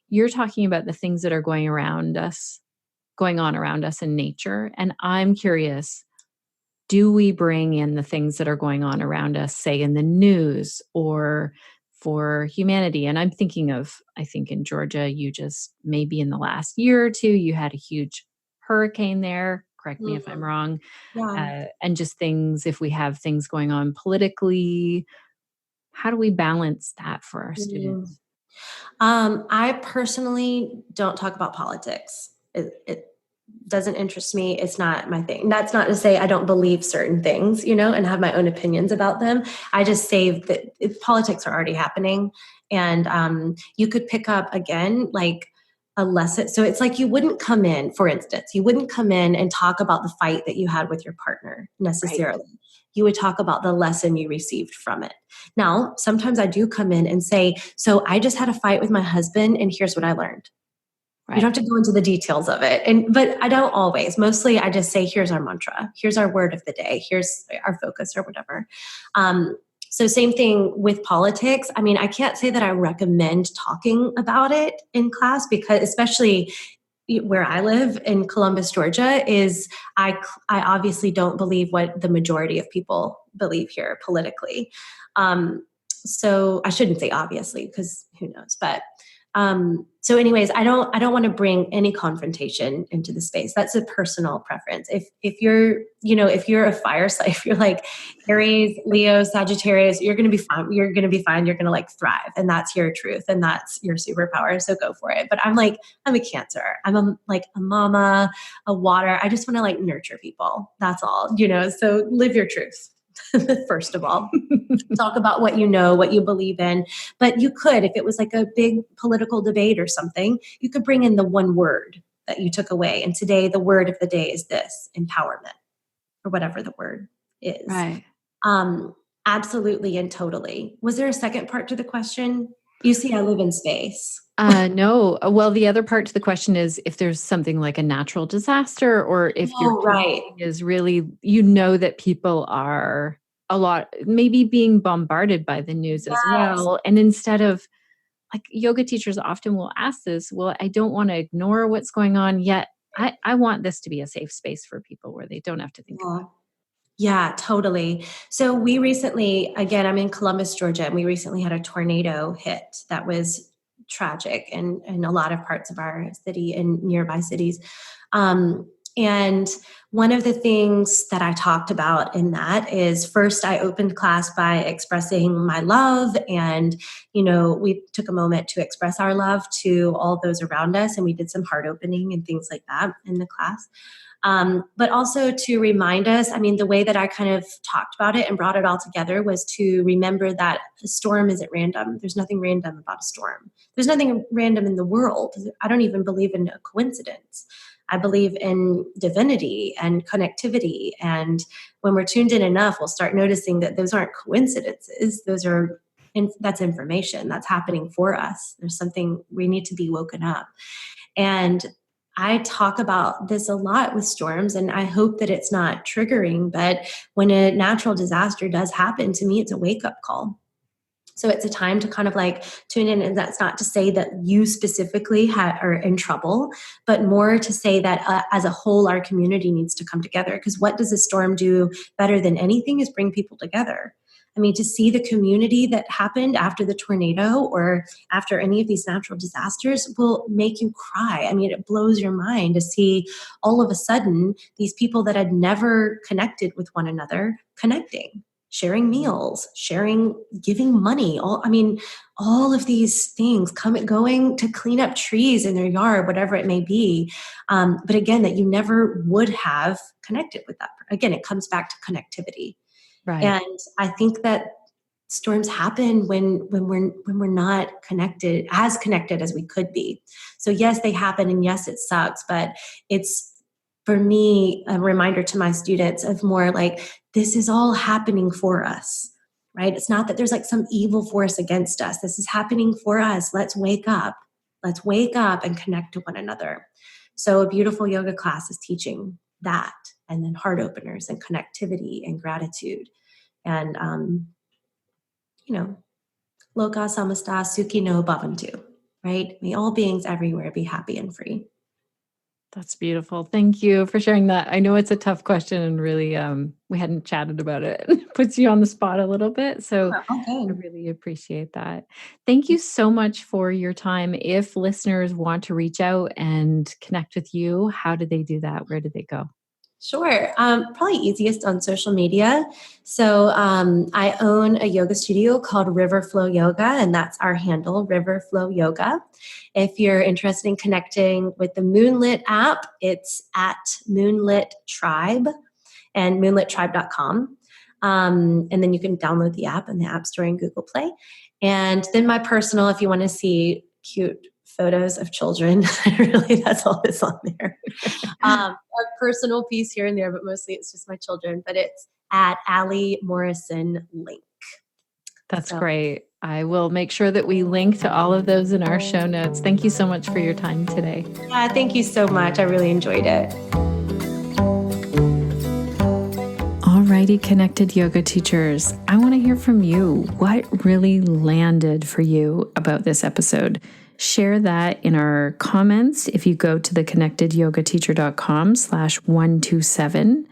You're talking about the things that are going on around us in nature. And I'm curious, do we bring in the things that are going on around us, say in the news or for humanity? And I'm thinking of, I think in Georgia, you just maybe in the last year or two, you had a huge hurricane there. Correct me if I'm wrong. And just things, if we have things going on politically, how do we balance that for our students? I personally don't talk about politics. It doesn't interest me. It's not my thing. That's not to say I don't believe certain things, and have my own opinions about them. I just say that politics are already happening, and you could pick up again, like a lesson. So it's like, you wouldn't come in, for instance, and talk about the fight that you had with your partner necessarily. Right. You would talk about the lesson you received from it. Now, sometimes I do come in and say, so I just had a fight with my husband, and here's what I learned. Right. You don't have to go into the details of it. But I don't always. Mostly I just say, here's our mantra. Here's our word of the day. Here's our focus or whatever. So same thing with politics. I mean, I can't say that I recommend talking about it in class because especially where I live in Columbus, Georgia, is I obviously don't believe what the majority of people believe here politically. So I shouldn't say obviously because who knows, but so anyways, I don't want to bring any confrontation into the space. That's a personal preference. If you're, if you're a fire sign, if you're like Aries, Leo, Sagittarius, you're going to be fine. You're going to be fine. You're going to like thrive. And that's your truth. And that's your superpower. So go for it. But I'm a Cancer. I'm a mama, a water. I just want to like nurture people. That's all, so live your truth. First of all, talk about what you know, what you believe in. But you could, if it was like a big political debate or something, you could bring in the one word that you took away. And today, the word of the day is this: empowerment, or whatever the word is. Right. Absolutely and totally. Was there a second part to the question? You see, I live in space. No. Well, the other part to the question is if there's something like a natural disaster or if your community is really, that people are maybe being bombarded by the news as well. And instead of like yoga teachers often will ask this, well, I don't want to ignore what's going on yet. I want this to be a safe space for people where they don't have to think about it. Yeah, totally. So we recently, again, I'm in Columbus, Georgia, and we recently had a tornado hit that was tragic in a lot of parts of our city and nearby cities. And one of the things that I talked about in that is first I opened class by expressing my love. And, we took a moment to express our love to all those around us. And we did some heart opening and things like that in the class. But also to remind us, the way that I kind of talked about it and brought it all together was to remember that a storm isn't random. There's nothing random about a storm. There's nothing random in the world. I don't even believe in a coincidence. I believe in divinity and connectivity. And when we're tuned in enough, we'll start noticing that those aren't coincidences. That's information that's happening for us. There's something we need to be woken up. And I talk about this a lot with storms, and I hope that it's not triggering, but when a natural disaster does happen, to me, it's a wake-up call. So it's a time to kind of like tune in, and that's not to say that you specifically are in trouble, but more to say that as a whole, our community needs to come together. Because what does a storm do better than anything is bring people together. To see the community that happened after the tornado or after any of these natural disasters will make you cry. It blows your mind to see all of a sudden these people that had never connected with one another connecting, sharing meals, giving money, all of these things going to clean up trees in their yard, whatever it may be. But again, that you never would have connected with that. Again, it comes back to connectivity. Right. And I think that storms happen when we're not as connected as we could be. So yes, they happen, and yes, it sucks, but it's, for me, a reminder to my students of more like, this is all happening for us, right? It's not that there's like some evil force against us. This is happening for us. Let's wake up. Let's wake up and connect to one another. So a beautiful yoga class is teaching that, and then heart openers and connectivity and gratitude. And, loka samasta sukhino bhavantu, right? May all beings everywhere be happy and free. That's beautiful. Thank you for sharing that. I know it's a tough question, and really, we hadn't chatted about it. It puts you on the spot a little bit. So I really appreciate that. Thank you so much for your time. If listeners want to reach out and connect with you, how do they do that? Where do they go? Sure. Probably easiest on social media. So I own a yoga studio called River Flow Yoga, and that's our handle, River Flow Yoga. If you're interested in connecting with the MoonLIT app, it's at MoonLIT Tribe and moonlittribe.com. And then you can download the app in the App Store and Google Play. And then my personal, if you want to see cute photos of children, really, that's all that's on there. A personal piece here and there, but mostly it's just my children. But it's at Alee Link. That's great. I will make sure that we link to all of those in our show notes. Thank you so much for your time today. Yeah, thank you so much. I really enjoyed it. All right, Alrighty, connected yoga teachers. I want to hear from you. What really landed for you about this episode? Share that in our comments if you go to the connectedyogateacher.com/127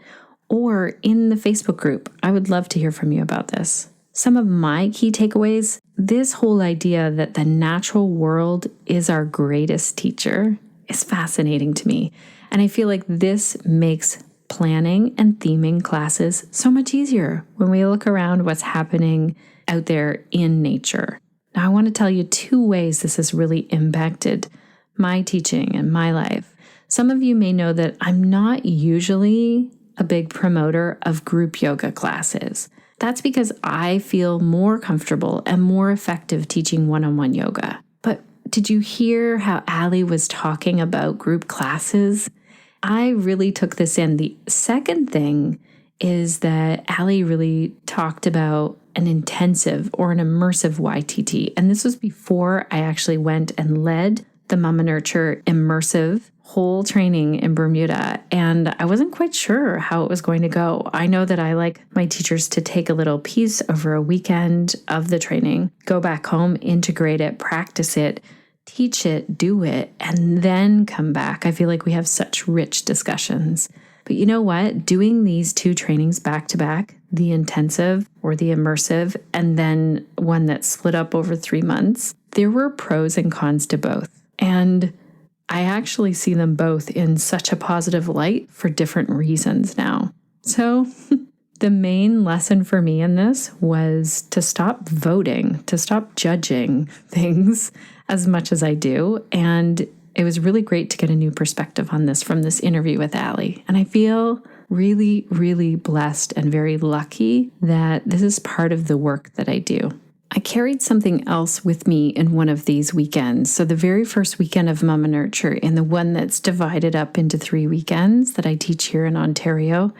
or in the Facebook group. I would love to hear from you about this. Some of my key takeaways, this whole idea that the natural world is our greatest teacher is fascinating to me. And I feel like this makes planning and theming classes so much easier when we look around what's happening out there in nature. Now, I want to tell you 2 ways this has really impacted my teaching and my life. Some of you may know that I'm not usually a big promoter of group yoga classes. That's because I feel more comfortable and more effective teaching one-on-one yoga. But did you hear how Alee was talking about group classes? I really took this in. The second thing is that Alee really talked about an intensive or an immersive YTT. And this was before I actually went and led the Mama Nurture immersive whole training in Bermuda. And I wasn't quite sure how it was going to go. I know that I like my teachers to take a little piece over a weekend of the training, go back home, integrate it, practice it, teach it, do it, and then come back. I feel like we have such rich discussions. But you know what? Doing these 2 trainings back to back, the intensive or the immersive, and then one that split up over 3 months, there were pros and cons to both. And I actually see them both in such a positive light for different reasons now. So the main lesson for me in this was to stop voting, to stop judging things as much as I do. And it was really great to get a new perspective on this from this interview with Alee. And I feel really, really blessed and very lucky that this is part of the work that I do. I carried something else with me in one of these weekends. So the very first weekend of Mama Nurture, and the one that's divided up into 3 weekends that I teach here in Ontario,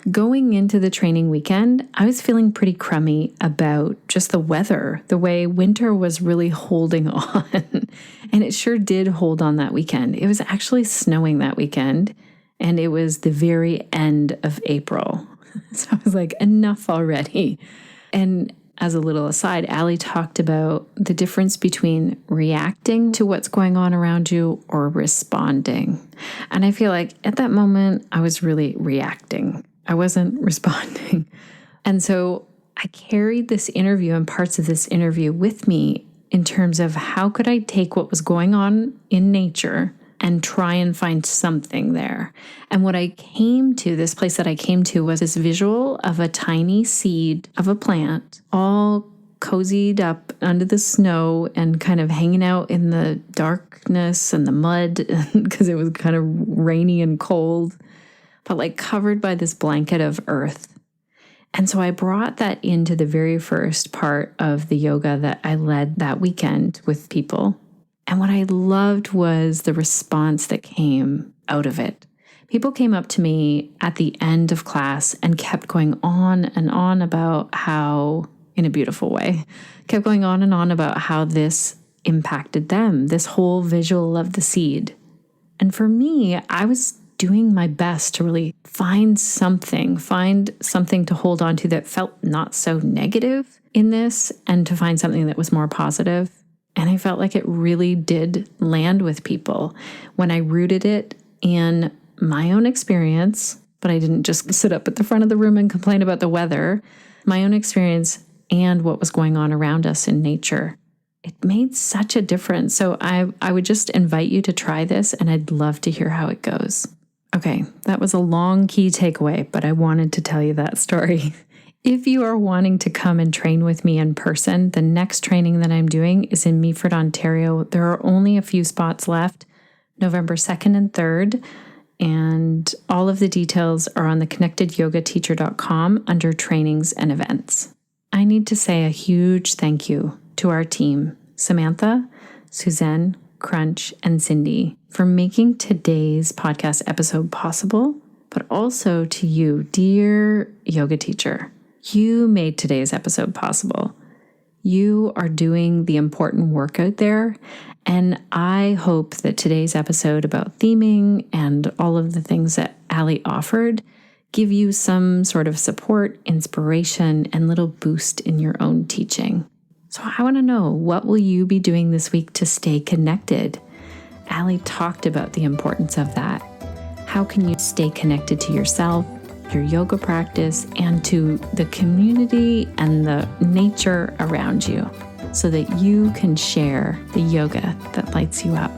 going into the training weekend, I was feeling pretty crummy about just the weather, the way winter was really holding on. And it sure did hold on that weekend. It was actually snowing that weekend, and it was the very end of April. So I was like, enough already. And as a little aside, Alee talked about the difference between reacting to what's going on around you or responding. And I feel like at that moment, I was really reacting. I wasn't responding. And so I carried this interview and parts of this interview with me in terms of how could I take what was going on in nature and try and find something there. And what I came to, this place that I came to, was this visual of a tiny seed of a plant, all cozied up under the snow and kind of hanging out in the darkness and the mud because it was kind of rainy and cold, but like covered by this blanket of earth. And so I brought that into the very first part of the yoga that I led that weekend with people. And what I loved was the response that came out of it. People came up to me at the end of class and kept going on and on about how, in a beautiful way, kept going on and on about how this impacted them, this whole visual of the seed. And for me, I was doing my best to really find something to hold on to that felt not so negative in this, and to find something that was more positive. And I felt like it really did land with people when I rooted it in my own experience, but I didn't just sit up at the front of the room and complain about the weather, my own experience and what was going on around us in nature. It made such a difference. So I would just invite you to try this, and I'd love to hear how it goes. Okay, that was a long key takeaway, but I wanted to tell you that story. If you are wanting to come and train with me in person, the next training that I'm doing is in Meaford, Ontario. There are only a few spots left, November 2nd and 3rd, and all of the details are on the connectedyogateacher.com under trainings and events. I need to say a huge thank you to our team, Samantha, Suzanne, Crunch, and Cindy, for making today's podcast episode possible, but also to you, dear yoga teacher. You made today's episode possible. You are doing the important work out there, and I hope that today's episode about theming and all of the things that Alee offered give you some sort of support, inspiration, and little boost in your own teaching. So I want to know, what will you be doing this week to stay connected? Alee talked about the importance of that. How can you stay connected to yourself, your yoga practice, and to the community and the nature around you so that you can share the yoga that lights you up?